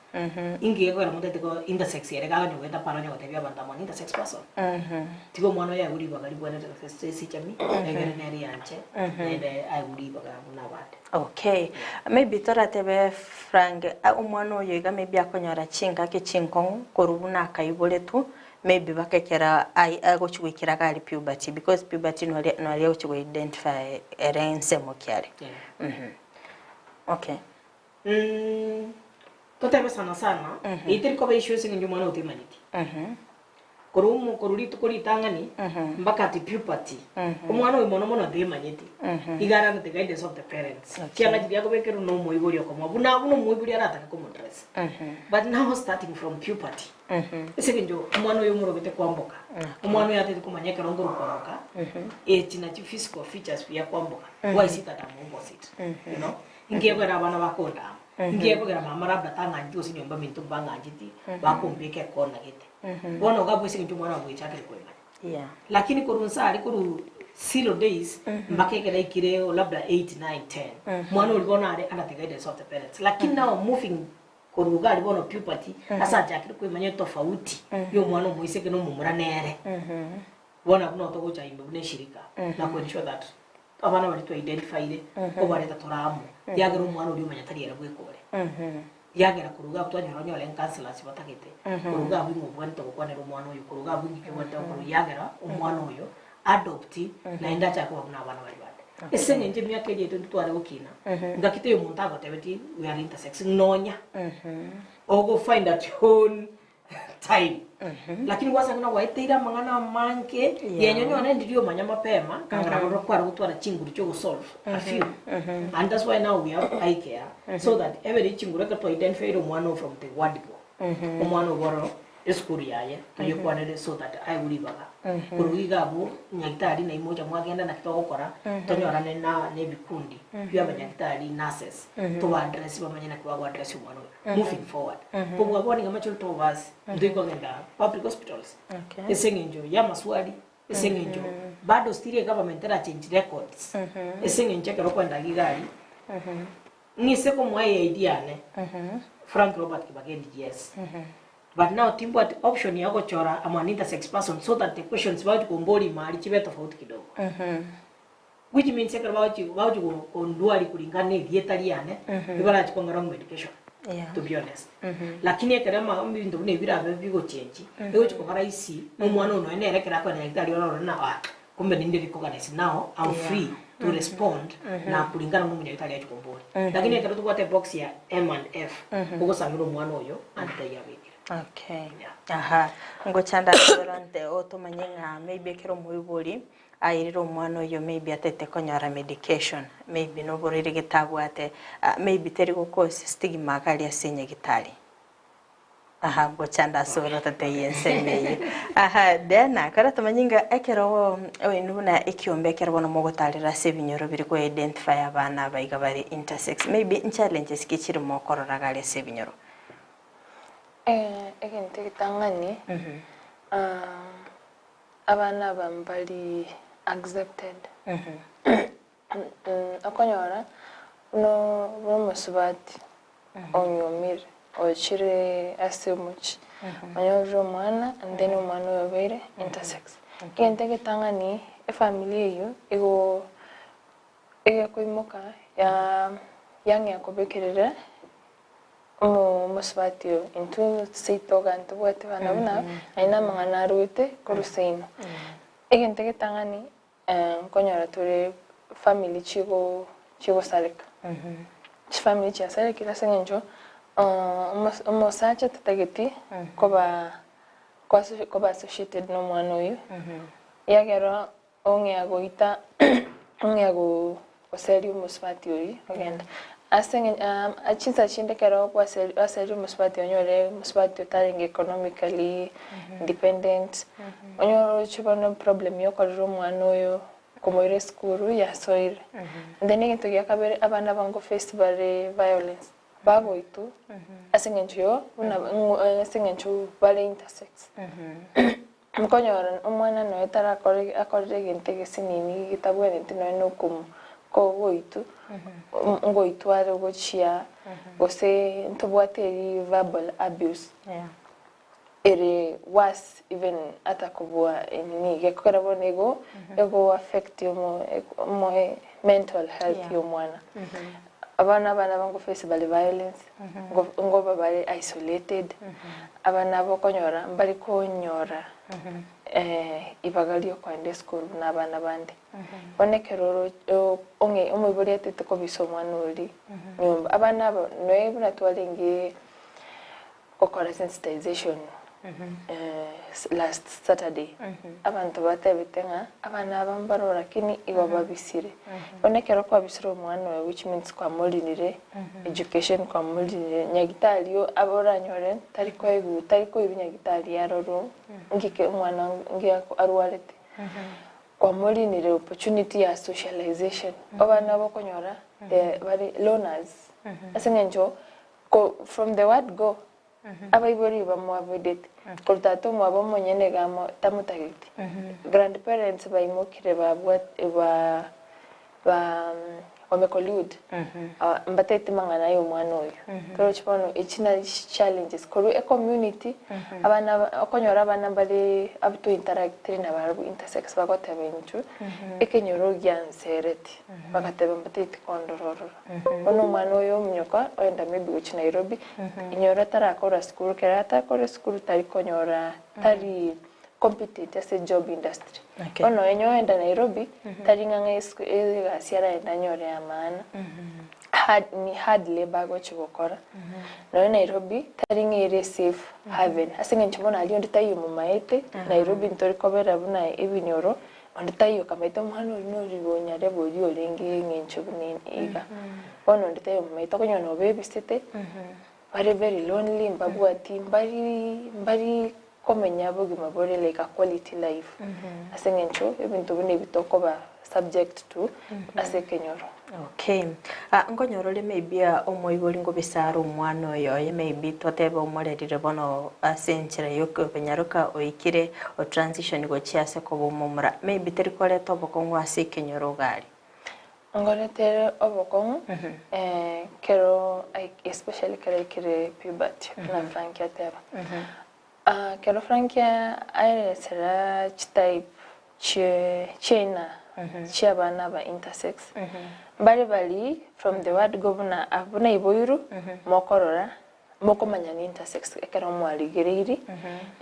ingi ko ramonte ko intersex yere ga onyo wenda para onyo tabia abantu amon intersex person tiko mwana ya uri bagari bwana si chami egere neri anche ende ai uri baga na bate. Okay, maybe tora tebe Frank umwana oyo ga maybe akonyora chinga ke chinkong korubuna kayibole tu maybe bakekera agochwikira gali puberty because puberty no ali ocho identify erense mokyale. Okay. Totebe sana itiri ko be issues ngi mwana utemaniti. Korumu korulito kolitangani mbaka ati puberty. Umwana we mono demanyiti. Igara the guidance of the parents. Chianga jidi yako bekero no moigori okoma. Buna buno moigori arata ko dress. But now starting from puberty. Ese njo umwana we muro bete kwamboka. Umwana yate kumanyeka rongoro kwamboka. Tina physical features ya kwamboka. Why sit at opposite? You know? Ingeko era bana bakonda. Ingeko era mama rabda tanga njo sinyomba mintu banga njiti. Bakombeke kona gete. Bono gabo singi mwana mwichakire kwema. Lakini kurunsa ali kuru 0 days mbakeke dai kireo labda 8 9 10 mwana ulibona ali under the guidance of the parents. Lakini now moving kuruga alibono puberty asa jakire kwema tofauti yo mwana muiseke no mumura nere. Bona kuno to gocha imbe ne shirika na ku ensure that abana bali to identify ile ko bareta toramu yagero mwana uri manyatari era bwekore. Yagera kuruga kutwanyoronyo le counselors batakete kuruga bwi mubwani to kwanera umwana uyu kuruga bwi ngikebwata ko yagera umwana uyu adopti na enda chako bakuna abana bali bade esenye nje myaka yetu tware ukina ngakite yo muntu agotebeti we are intersex nonya ogo find at own time lakini wasanga waitira mangana manke yenyonyo ane ndiyo manyama pema kangara kwara gutwara chinguru cyo gusolve a few and that's why now we have eye care so that every chinguru ka to identify umwana from the word go umwana woro eskuri yaye tuyo kwanere so that I will baga kurugiga bu nyagitari na imoja mwagenda na kitoko kora tonyorane na ne bikundi bya banyagitari nurses to address bamanyana kwa address umwana moving forward pobwa boni ngama chul to vas ndiko ngenda public hospitals esengenjo ya maswali esengenjo bado still government era change records esengenjo kero kwenda gigari ni seko mwaye idea ne Frank Robert Kibagendi yes but now timbo at option yako chora ama intersex person so that the questions about kumboli mali chibe tofauti kidogo which means about you onduali kulingana dietary yane ibara chikonga wrong medication to be honest lakini ekerema mbindo ne birabe bigo change ewe chikokara isi umwana uno ene erekera kwa dietary na kumbe ninde recognize now I'm free to respond na kulingana mu dietary chikomboli lakini ekero tukwate box ya M and F uko sangiro mwana oyo antayabe. Okay. Aha. Ngochanda torante otomanyenga maybe kero muibuli ayiriro mwana yo maybe atete konyara medication maybe no borire gitabu ate maybe teri ko stigma kali asenye gitari. Aha ngochanda soro tate yensemeye. Aha dena kara tomanyenga ekero nuna ekiombe kero bono mogotalira sebinyoro biri ko identify abana baiga bari intersex maybe challenges kichiri mokorora gale sebinyoro. Egente kitangani abana bambali accepted akonyora no musubati onyomire ochire asemuchi onyojo mwana and then umwana yobere intersex egente kitangani family yo ego koimoka ya yange yakobekerera musbatio into seitoga into bote bana bana aina mangana ruite koruseino egente getangani konyora tore family chigo saleka family chia saleka la sengenjo mosacha tatageti koba associated no mwana uyu yagero onge agoita onge ago oseri musbatio yi ogenda asenge achinsa chinde kero kwa aseri musbati onyore musbati taring economically independent onyoro chiba no problem yo kwa mwana oyo komoire skuru ya soire and then ngento yakabere abana bango festival violence bago itu asenge njo una asenge njo bale intersex mkonyora umwana no etara akorire ginte gisinini gitabwene tino no ko goitu ngoitu ari gochia gose ntobwateri verbal abuse ere was even atakubwa ni gekora bonego ego affect yo mental health yo mwana abana bango face violence ngo bari isolated abana bokonyora mbari konyora ibagalio kwa ende school n'abana bandi onekeroro onge umuburi atete ko bisomwana uri nyumba abana noye bunatwalingi okora sensitization last Saturday abantu batebitenga abana bambaro lakini iwa babisire onekero kwa bisiro mwana which means kwa molinire education kwa molinire nyagitalio aboranyore tariko ibinyagitali yaroro ngike mwana ngia arwalete kwa molinire opportunity ya socialization abana bokonyora the very loners asengenjo from the word go abaibori bamwavoided kultato mwabo monyene gamo tamutagiti grandparents baimokire ba omekolude mbatete mangana yo mwana oyo kero chipono ichina challenges koru a community abana okonyora abana bali up to interact na barabu intersex bakotebe inchu ekenyoro gyansereti bakatebe mbatete kondororo ono mwana oyo mnyoka oenda maybe uchi Nairobi inyora tarakora school kerata kore school tari konyora tari competent as a job industry. Ono enyo enda Nairobi tari nganga gasiara enda nyore ya maana hard labor gochi gukora no Nairobi tari ngire safe haven asinga nchimona ali ndi tayo mumaete Nairobi ntori kobera buna ebinyoro ndi tayo kamaito mwana no ribonya rebo ri olenge ngencho bunini iga ono ndi tayo mumaito konyo no baby state very lonely mbabwati mbari komenya bugima bore like a quality life asengencho ebintu bune bitoko ba subject to asekenyoro. Okay. Ngonyoro le maybe omoiboli ngo bisara omwana oyo maybe twateba omorerire bono asenchira yoko benyaruka oikire o transition go chiase ko bomumura maybe terikole toboko ngo asekenyoro gari ngorete obokong kero especially kere puberty na Frankia teba kero Frankia ai sera type china chiabana ba intersex bali from the word governor abuna iboiru mokorora mokomanya ni intersex kero mwaligiriri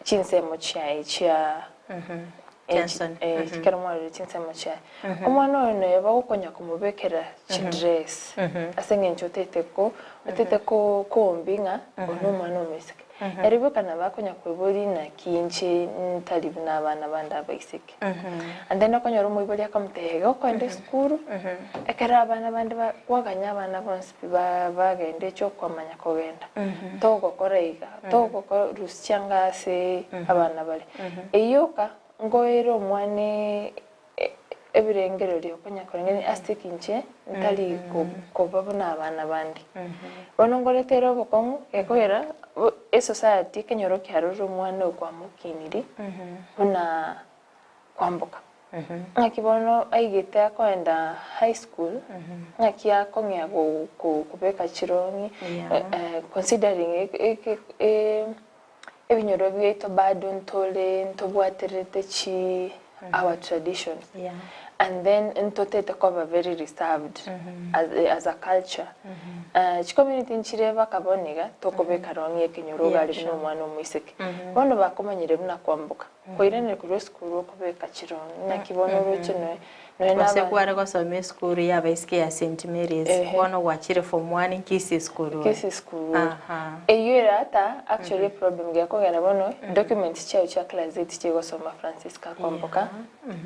chinsemo chia Johnson kero mwari chinsemo chia omwana ono yaba gukonya kumubekera chidress asengencho tete ko kombinga ono mwana omeseke eribuka nabakonya kwebori na kinche ntalibu n'abana banda baiseke and then akonyora umubori akamutego kwende school ekera abana bandi waganya abana bonse bagende cyo kwamanya kogenda togo koreiga togo ko rusyanga se abana bali eyoka ngoero mwane ebirengero lyo konya korengeni astikinche ntali ko babona abana bandi bonongoretero bokongu ekoera e society kenyoro kyaroro mwana kwa mukiniri una kwamboka ngakibono aigete akoenda high school ngakia kongya kubeka chirongi considering ebinyoro byeto bado ntole ntobwaterete chi our traditions and then intotete koba very reserved as a culture community nchireva kaboniga tokobeka rongi ekenyoro gali no mwana omwiseke bono bakomanyire buna kwambuka koirene ku school okobeka chirongi nakibono rocho no Kwase kware kwa some school ya baisike ya St Mary's bono wachire form 1 kisi school eyera ata actually problem gyako gana bono document chao cha class 8 chego soma Francisca kwambuka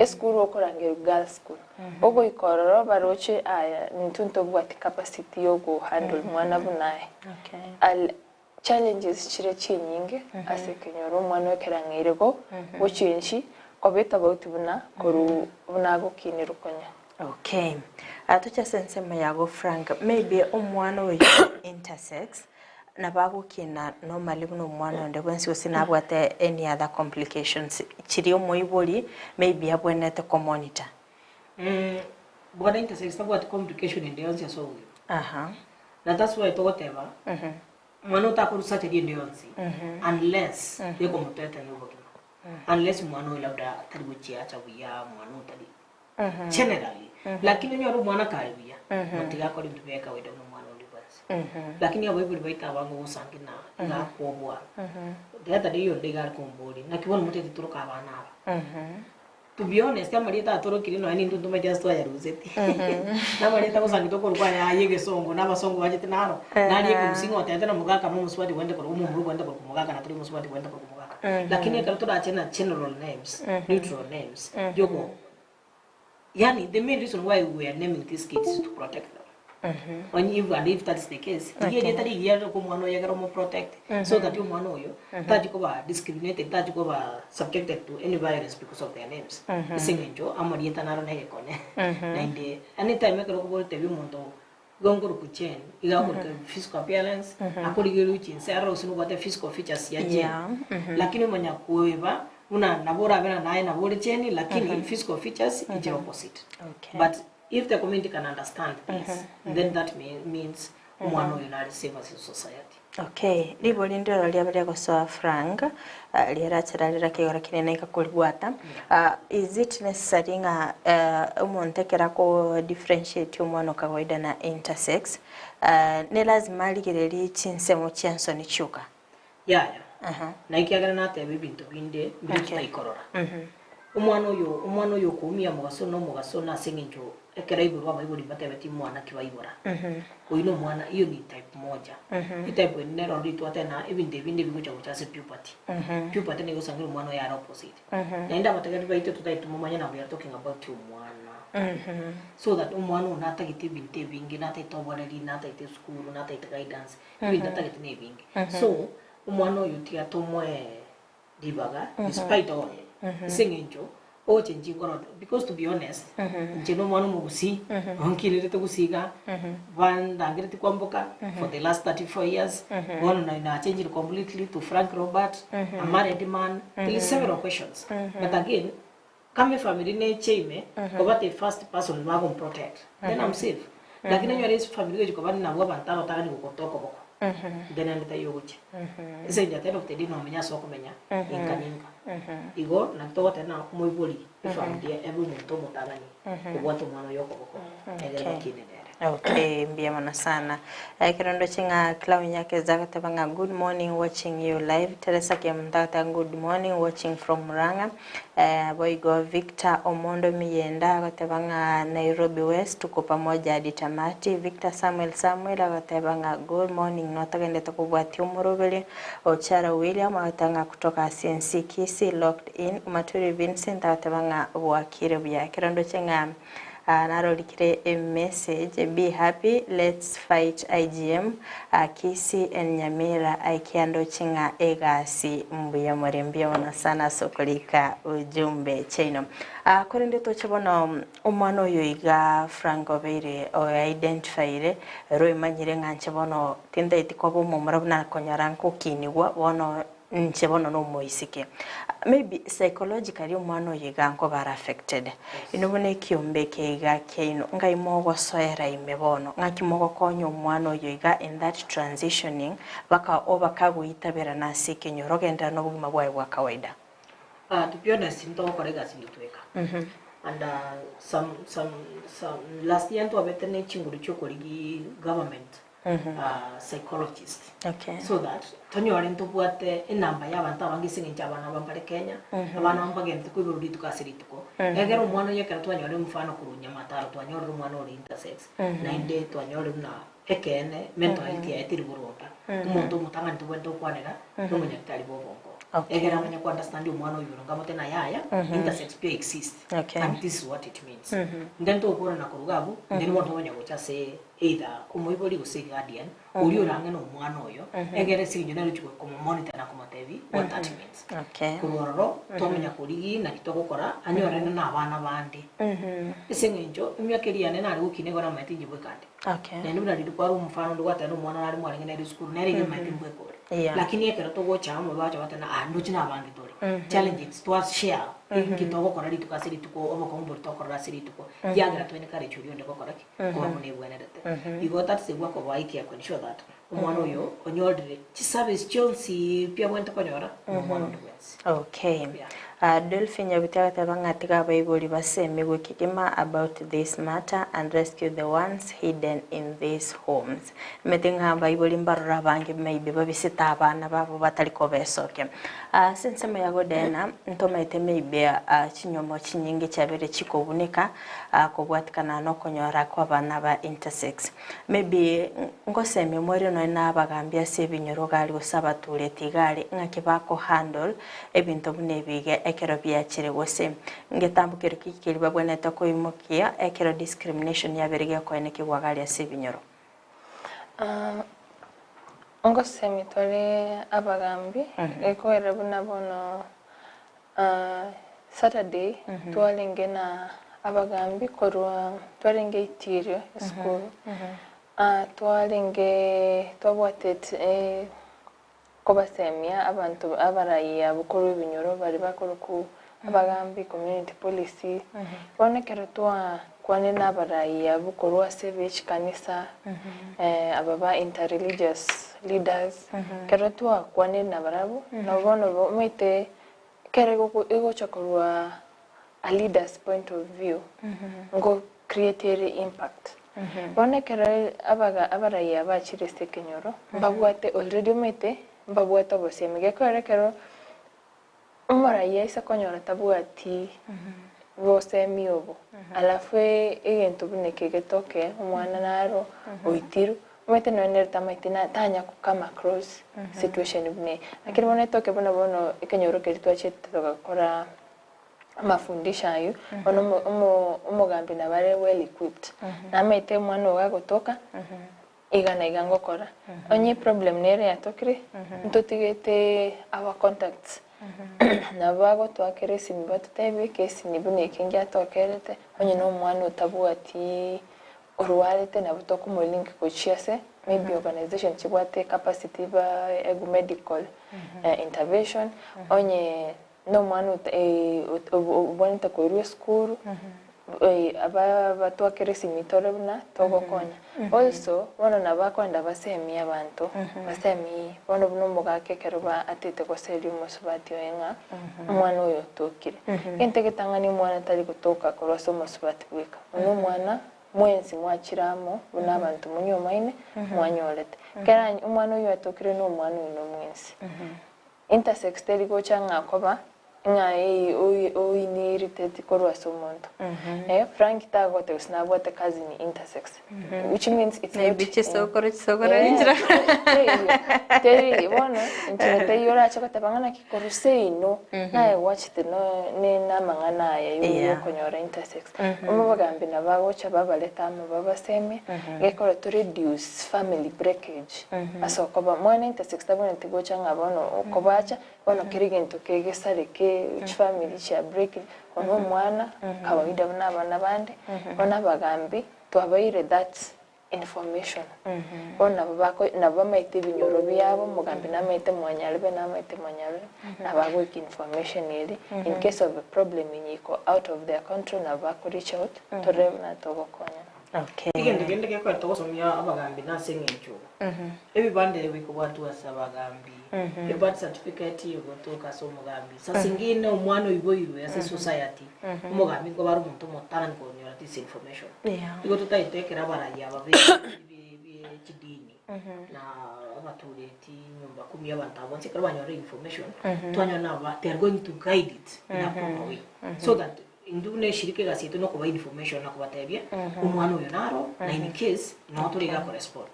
school okorangera girls school ogo ikororo baroche aya ntunto bwati capacity yogo handle mwana bunaye challenges chire chinyinge asekenyoro mwana wekerangirego bochinshi kobeta bauti buna koru bunago kinirukonya. Okay. Atucha sensema yago Frank maybe omwana we intersex na bagukina normally buno mwana onde bwensi usinabwate any other complications chiri omoibori maybe abwenete ko monitor bwana intersex tabwate complication inde yonse so aha na that's why togoteba mwana utakurusa chiri inde yonse unless yeko mutete yoboki unless mwana labda taribuchia chabuya mwana utali generally lakini nyoro mwana karibia matiga ko ndibeka wedo mwana ulibasi lakini abo ibuli baita bango usangina na kubwa data diyo ndiga kombori na kibona mutete turuka abana aba to be honest amarita atorokiri no ani ndumba just wa yaruzeti na marita kusangito ko rwa ya yege songo na basongo bajete naro nali yeke musingo atende na mugaka mu muswati wende ko mu muru wende ko mugaka na turi muswati wende ko mugaka lakini akaruto achena general names neutral names yoko yani the main reason why we are naming these kids is to protect them when if that is the case tiye tari yero ko mwana yagero mo protect so that you mwana oyo that ko ba discriminated that ko ba subjected to any violence because of their names singenjo amarieta naro na yekone na inde anytime ko ko bolte bi mondo gongoro kuchen iga ko physical appearance akoligeru chin sero sinu bate physical features ya je lakini manya kueva una nabora bena naye nabore cheni lakini physical features is opposite but if the community can understand this then that means umwana unali safe as a society. Okay, libo lindiro lyabale ko so Frank lyerachira kigora kinene kakulibwata is it necessary nga umontekera ko differentiate umwana kawaida na intersex ne lazima ligireri chinsemo chanso ni chuka yeah na ikiagana na tebe bintu binde bintu ikorora umwana yo kumia mugaso na singinjo ekera iburu abayiburi batebe ti mwana kibaibura uino mwana iyo ni type moja type ne rondi to atena ibinde bigucha guchase puberty ne gosangira mwana ya opposite na inda batagati baite tutaitu mumanya na we are talking about mwana so that umwana unata giti binte bingi na taito boreri na taito school na taito guidance ibinda tagiti ne bingi so umwana yo tia tomwe dibaga despite all singinjo o chenji ngoro because to be honest njeno mwana mugusi onkilire to gusiga vandangire ti kwamboka for the last 34 years one na change completely to Frank Robert a married man there is several questions but again kama family ne chime ko the first person ma go protect then I'm safe lakini nyore family ko bani na bwa bantaro takani ko toko boko then and the yoguche ise ya tero te dino menya so kumenya inkaninga igo na to tena moiboli family ebu muntu mutagani ko watu mwana yoko boko egera kinene. Okay, mbiyamana sana. Kirondo chinga Clown yake zakatebanga good morning watching you live. Teresa Kemtata good morning watching from Murang'a. Boygo Victor Omondo Miyenda akatebanga Nairobi West tuko pamoja hadi tamati. Victor Samuel akatebanga good morning notagende tukubwati umurubeli. Ochara William akatanga kutoka CNC Kisi locked in. Maturi Vincent akatebanga wakire bya. Kirondo chinga narolikire a message be happy let's fight IGM Kisi and Nyamira aikiando chinga egasi mbuya morembia wana sana sokolika ujumbe chino kore ndio tochibona umwana oyo iga Frank Obeire o identifyire roi manyire nganchibona tinda itikobo mumurabuna konyaranko kinigwa wono nchebono no moisike maybe psychologically umwana oyiga nko bara affected inubone kiombeke iga keino ngai mogo soera imebono ngakimogo konyo umwana oyiga in that transitioning baka obakaguitabera nasike nyorogenda no bugima bwawe bwa kawaida to be honest into korega sinditweka and some last year to abetene chinguru chokorigi government psychologist so that tonyore ntubwate inamba y'abantu abangisinge abana bambare Kenya abana bambagente kwibirudi tukasirituko egera umwana yekera twanyore mfano kurunya mataro twanyore umwana ori intersex na inde twanyore na ekene mental health ya etiri buronda umuntu mutanga ntubwente kwanera n'umunya kitari bobongo egera manya ku understand umwana uyu ngamote na yaya intersex pia exist and this is what it means then to ukora na kurugabu then watu banya gocha say either umuiboli go say guardian uri uranga no umwana oyo egere sinyo na ruchiko ko monitor na kumatevi what that means kuroro to menya kurigi na kitoko kora anyore na abana bandi isengenjo imyakeri yane na rukine gora matinje bwekande then ura ndi kwa mfano ndo watano umwana ari mwana ngene ri school nere ge mai timbe ko lakini ekero to go chama bacha batana ando china bangi tori challenges to share kitogo korari tukasiri tuko obo ko mbur to korara siri tuko yaga twene kare churi onde ko koraki ko mune bwenedete igo that se gwa ko waiki akon sure that umwana yo onyodre chi service chonsi pia bwento konyora umwana ndo wensi okay Dolphin yabitaka bangati ka Bible baseme gwikigima about this matter and rescue the ones hidden in these homes. Metinga Bible mbarura bangi maybe babisita abana babo bataliko besoke. Since me yago dena ntomaite maybe chinyomo chinyingi cyabere chikobuneka kobwatikana no konyora kwa bana ba intersex. Maybe ngoseme mwere no nabagambia sebinyoro gali gusaba tureti gali ngakibako handle ebintu bunebige ekero byakire gose ngetambukira kikiri babone tako imukia ekero discrimination yaberege ko eneke gwagali asebinyoro ngo semitore abagambi eko erebuna bono Saturday twalinge na abagambi korwa twalinge itirio school twalinge twabwatete kobasemia abantu abaraya bukuru binyoro bari bakuru ku abagambi community policy bonekero twa kwane nabaraya bukuru asebech kanisa ababa interreligious leaders kero twa kwane nabarabu no bono mite kere go ego chokorwa a leader's point of view ngo create impact bonekero abaraya bachire stekenyoro mbagwate already mite mbabwata bose migekore kero umara yesa konyora tabuati bose miobo alafu egento buneke getoke umwana naro oitiru umete no enerta maitina tanya kukama cross situation bune lakini bone toke bono ekenyoro keritwa chete tokakora amafundisha ayo ono umugambi na bare well equipped na mete mwana wagotoka igana igango kora onye problem nere yatokire ntotigete our contacts na bago twakere simbato tebe kesi nibune kingi atokerete onye no mwana utabuati orwalete na butoko mo link ko chiase maybe organization chibwate capacity ba ego medical intervention onye no mwana ubonita ko ru school aba twakere simitore buna togokonya also bono nabakwenda basemi abantu basemi bono buno mugake keruba atete ko serium musubati wenga mwana oyo tokire kente ketangani mwana tali kutoka ko so musubati wika uno mwana mwensi mwachiramo buna abantu munyomaine mwanyorete kera umwana oyo atokire no mwana uno mwensi intersex teli go changa koba nga oyi ni irritate korwa somonto Frank tago te usnabwata kazi ni intersex which means it's not biche sokoro injira teri bona injira yora chakata bangana kikorusei no nae watch the no ne namangana ya yo konyora intersex umubagambi nabago cha babaleta amababa seme gekora to reduce family breakage asokoba mwana intersex tabona tigocha ngabono kobacha bono kirigento kegesareke family cha break ono mwana kawaida bana bande bona bagambi twabaire that information bona babako nabamaite binyoro byabo mugambi namaite mwanyalbe namaite mwanyalbe nabago information yeli in case of a problem inyiko out of their control nabako reach out to them na togokonya okay igende ke kwata gusomya abagambi nasengencho ebibande biko watu asabagambi birth certificate yogotoka so mugambi sasingine umwana uyiboyirwe ase society umugambi ngo bari umuntu mutara nkonyora this information igo tutayitekera baraya babe chidini na abatureti nyumba kumi abantu abonse kare banyora information twanyona ba they are going to guide it in a proper way so that indune shirike gasito no kuba information na kubatebye umwana uyo naro na in case no turiga correspond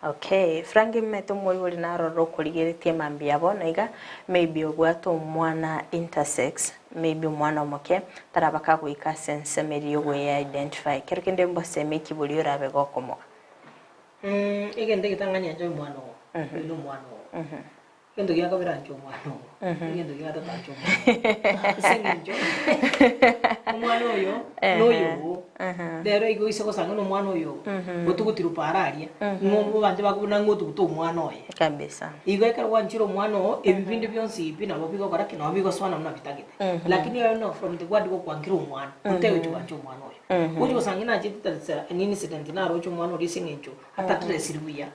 okay frangi meto muri naro ro kuligeretie mambia bona iga maybe ogwato mwana intersex maybe mwana omoke tarabaka kuika sense meri yo we identify kerkende mbose meki buli rabe gokomo igende kitanganya jo mwana no mwana Kendo gya kabira ncho mwana. Kendo gya tata ncho mwana. Senginjo. Mwana oyo, noyo. Lero igo isoko sanga no mwana oyo. Gotugutiru pararia. Ngombo banje bakubona ngotugutu mwana oyo. Kabisa. Igo ekara wanchiro mwana o ebibinde byonsi ipi nabo bigo kora kino bigo swana muna bitagete. Lakini I know from the word go kwankiro mwana. Utewe chubancho mwana oyo. Ujo sangina chititsa an incident na rocho mwana ori singencho. Atatire sirwiya.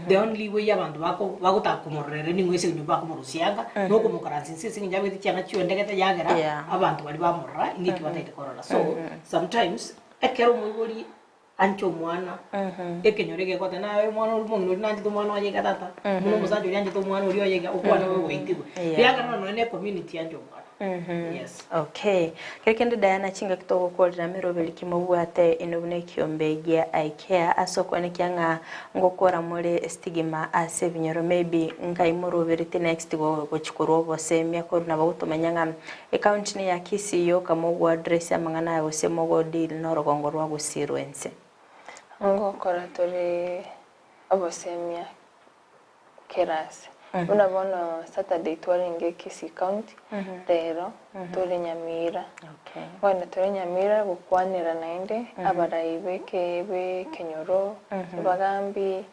The only way abantu bako takumorere ni ngwese nyumba kumurusianga no kumukaransi sisi njabe tichana chiwendegete yagera abantu bali bamurra ingiki bataite korora so sometimes ekero mwibori ancho mwana ekenyorege kote nawe mwana umuntu nanti to mwana waje katata muno musanjo yanje to mwana uri yega ukwana wewe waitiwe yagera no ne community ancho mwana. Yes. Okay. Kirikende Diana chinga kitoko kwa mirobeli kimobwate inobune kiombegia aikea asoko nekyanga ngokora mole stigma ase binyoro maybe ngai moroberite next go chikoro bose myako na bagutomanyanga account ni ya kisiyo kamogwa address amangana yose mogo deal norogongo rwa gusirwense ngokora tore abosemia kerase Unabona Saturday twaringe Kisii County rero turi Nyamira. Okay. Wana turi Nyamira gukwanira nainde abarayibe kebe Kenyoro bagambi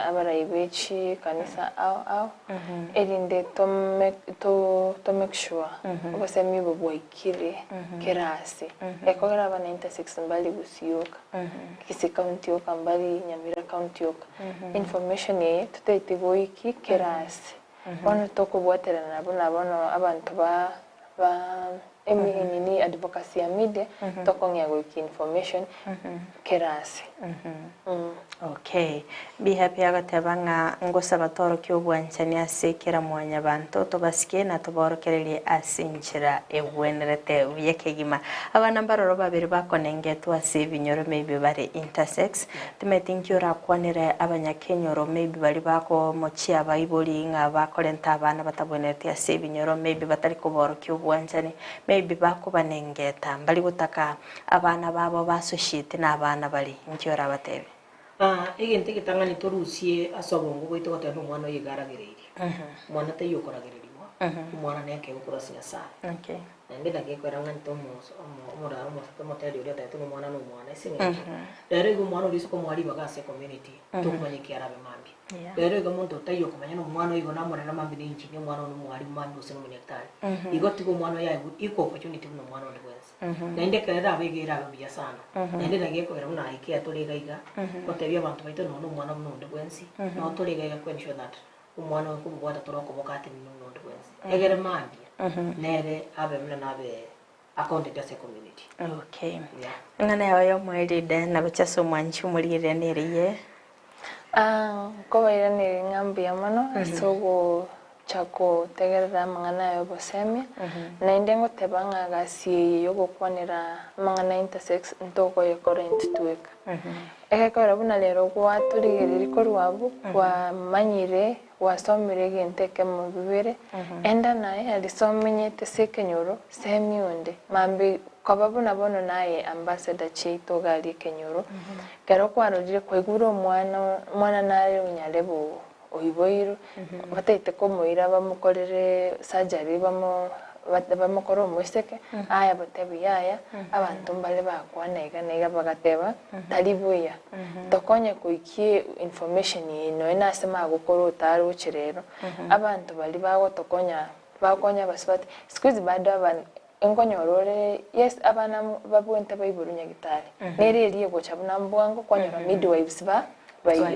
abarayibe chi kanisa au erinde to make sure obasemi bobwaikire kerasi ekogera abana 96 mbali gusiyoka Kisii County yoka mbali Nyamira County yoka information ye tutete boiki kerasi wana toko bwatera nabo abantu ba ni advocacy ya media toko nyago information kerasi. Okay. Be happy agatabanga ngosa batoro kyobwanchani asekera mwanya bantu tobasike na toborokereri asinchira ebwenerete yekegima abana baroro babiri bakonenge twase binyoro maybe bari intersex tumetinkyora kwanire abanyakenyoro maybe bari bako mochi abayiboli nga bakolenta abana batabwenerete ase binyoro maybe batari kuboro kyobwanchani maybe bako banengeta bali gutaka abana babo basociate na abana bali nkyora batebe egente kitangani torusie asobongo goito gotano mwana yigaragereire mwana te yokoragererirwa mwana ne ke gukura sinyasa okay nende ndage kwera ngani to muraro mo moteri uri atatu mwana no mwana isinga rero igo mwana uri soko mwari bagase community to kumanye kiarabe mambi rero igo muntu tayo kumanya no mwana igo namurera mambi ni injini mwana no mwari mambi usino munyaktari igo tigo mwana ya iko opportunity no mwana ndo nende kerera abegera abya sana nende ndage kwera una ike atorega iga kotebya abantu baito no mwana muno bwensi no torega iga kwensho that umwana ko bwata toroko bokati no bwensi egere mambi nere abe mna nabe account ya community. Okay. Ngana yayo mweli na bachaso mwanchu mulire neriye ko bayira neri ngambi yamano asogo chako tegerera mangana yo bosemia na indengo tebanga gasi yo gukwanira mangana intersex ntoko yo current tweka ekakora buna lero kwa turigiriri ko rwabo kwa manyire wasomire genteke mu bibere enda naye alisomenyete sekenyoro semionde mambi kwababu nabono naye ambassador chito gali kenyoro kero kwarojire kweguro mwana naye unyalebo oiboiro bataite ko moira bamukorere surgery bamukora umweseke aya batebi yaya abantu mbale bakwanega nega bagateba talibuya tokonye kuikie information ino inasema gukora utari ukirero abantu bali bago bakonya basibati squeeze bado abantu enkonyorore yes abana babwente bayiburunya gitari nereriye gochabuna mbwango kwanyora midwives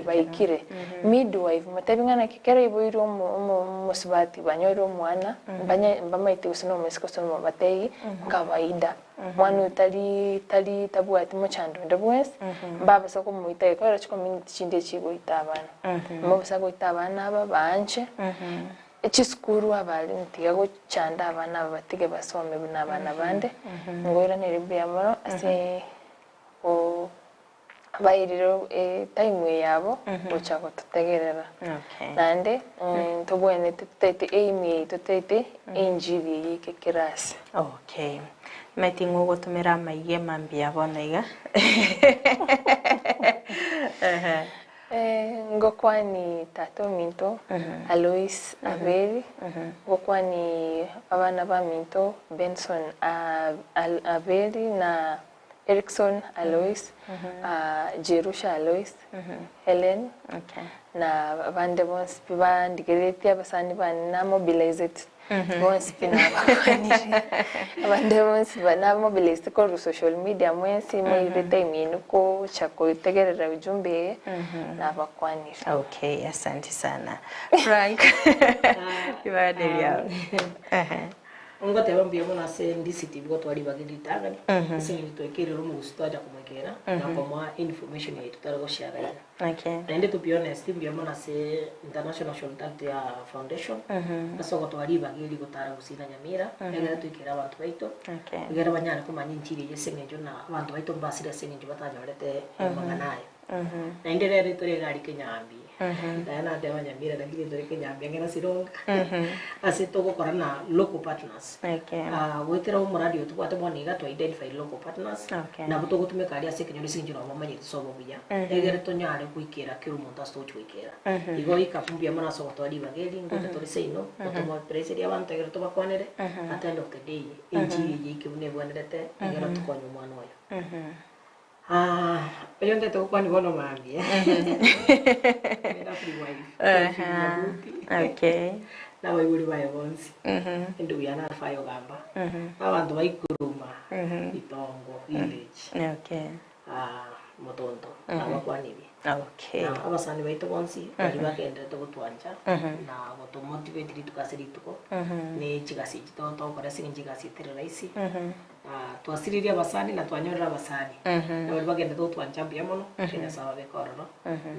baikire midwife matabingana kikere iboiro musibati banyoro mwana mbamaite usino mesiko sono batei kawaida mwana tali tabuati mochando ndabwes baba sako muita ko rachiko community chinde chigo itabana mo sako itabana aba banje echiskuru abali ntiga go chanda abana batige basome bana bande ngoira neribya maro ase o bayiriro time yabo uchako tutegerera nande tobwene tutete aim tutete injili yike kirasi. Okay metingo gotumira maige mambi abona iga Ngokwa ni Tato Minto, Alois Abeli, ngokwa ni abana ba Minto, Benson Abeli na Erickson Alois, Jerusha Alois, Helen, na abandi bonse bandigereti abasani bana mobilized bonse pinaba abandi bonse bana mobilized ko social media mwensi mwirete iminuko chako itegerera ujumbe na bakwanira. Okay, asante sana Frank. Ibade yao Unga te bambia mona se ndisiti bwo twali bagiritaga ni singi twekere rumu gustaja kumwekera na kwa information yetu tarago share. Okay. And to be honest, mbia mona se International Solidarity Foundation aso ko twali bagiri gutara gusina Nyamira egera twikira abantu baito. Okay. Egera banyana ko manyinchiri yesengejo na abantu baito basira sengejo batanyorete maganayo. Na indere ritore gari Kenyambi. Dana de Nyamira da giri tore Kenyambi ngena sironga. Asito ko korana local partners. Okay. Wetera umuradio tukwate boniga to identify local partners. Okay. Na buto gutumeka ali asekenyo sinjiro bamanye sobo buya. Egere tonyare kuikira kirumuta sto chuikira. Igo ikapumbia mana so to ali bageli ngote to seino, to mo pressure ya bantu egere to bakwanere. At the end of the day, injiri yiki unebwanete egere to konyo mwana oyo. Yo nteto kwani bono mambi okay na bayuri baye bonsi ndo yana fayo gamba abantu bayikuruma itongo village okay motondo abakwaniri okay abasani baito bonsi bari bagenda to gutwanja na goto motivate ritukasiri tuko ni chigasi to kora singi chigasi terraisi twasiriria abasani na twanyorera abasani na bari bagenda to twanja mbia mono Kenya sawa bekororo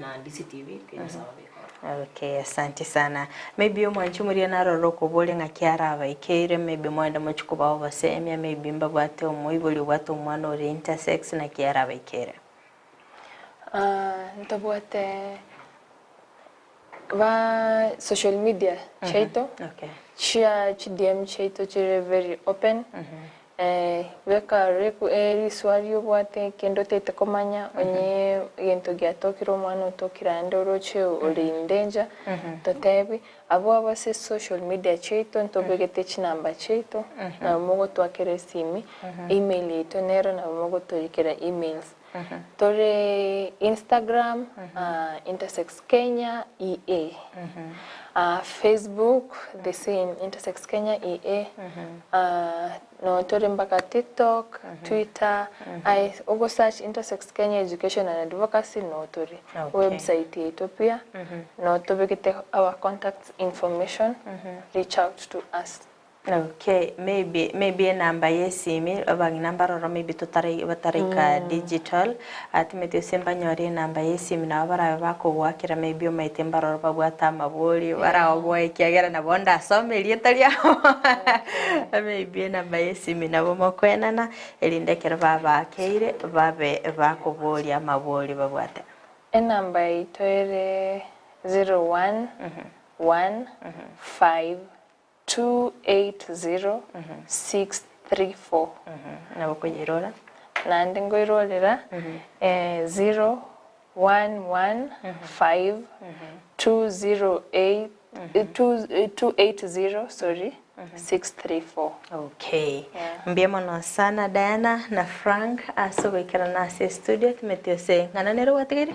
na DCTV Kenya sawa bekoro. Okay, asante sana. Maybe omwanchu muri naroro kubole ngakiara abaikere maybe mwenda muchukuba obasemya maybe mbabwate omuibuli bwate omwana ori intersex na kiara abaikere. Ntabwate va social media chaito. Okay. Chia DM chaito chire very open. Weka reku swali obwate kendo tete komanya onye yento gyatokiro mwana otokira ndoroche ori danger totebi abo abase social media chaito ntobegete chinamba chaito na mogo twakere simi email yeto nero na mogo toyikira emails tore Instagram Intersex Kenya EA Facebook the same Intersex Kenya EA no tore mpaka TikTok Twitter I ogo search Intersex Kenya Education and Advocacy no tore website yetu pia no tobekete our contact information reach out to us. Okay, maybe namba yesimi abangi namba roro maybe batarika digital atimete semba nyori namba yesimi na bara bako wakira maybe omaitemba roro babwata mabuli bara obwe kiagera na bonda some lietalia maybe namba yesimi na bomo kwenana elindekera baba keire babe bako boli amabuli babwata namba itoere 01 15 280-634. Na wako jirora? Na ndingo irolera 0115280 Okay. Mbiemo no sana Diana na Frank asobekera nasi studio tumetose ngana nero watigiri?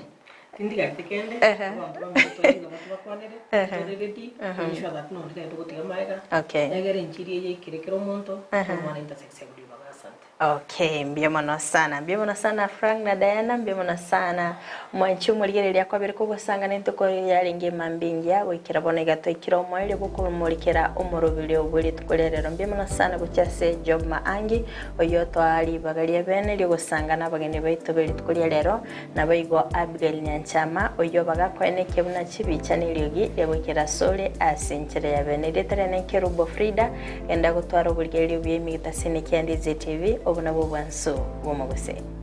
Tindiga tikende abantu bamutwalinga batubakwanere toreredi insha that no ndike ndogutiga maega negere inchiri ye kirekero monto mwana intersex yagudi bagasante. Okay, mbiemo no sana Frank na Diana mbiemo no sana mwanchu muligereria kwa bere kubusanga nentoko yaringe mambingia wikira bonega to ikiro mwele bukumurikira umurubiri obuli tukorerero mbiemo no sana bucyase Job Maangi oyoto ali bagalia bene lyo gusanga nabagene baito beli tukoria rero nabayigo Abigail Nyanchama oyo bagakwene kebuna chibicha nilyogi yabukira sole asinchire ya bene leterene kerubo Frida enda gutwara obuligerio byemigita sene kandi ZTV obuna bwanso bomuguse.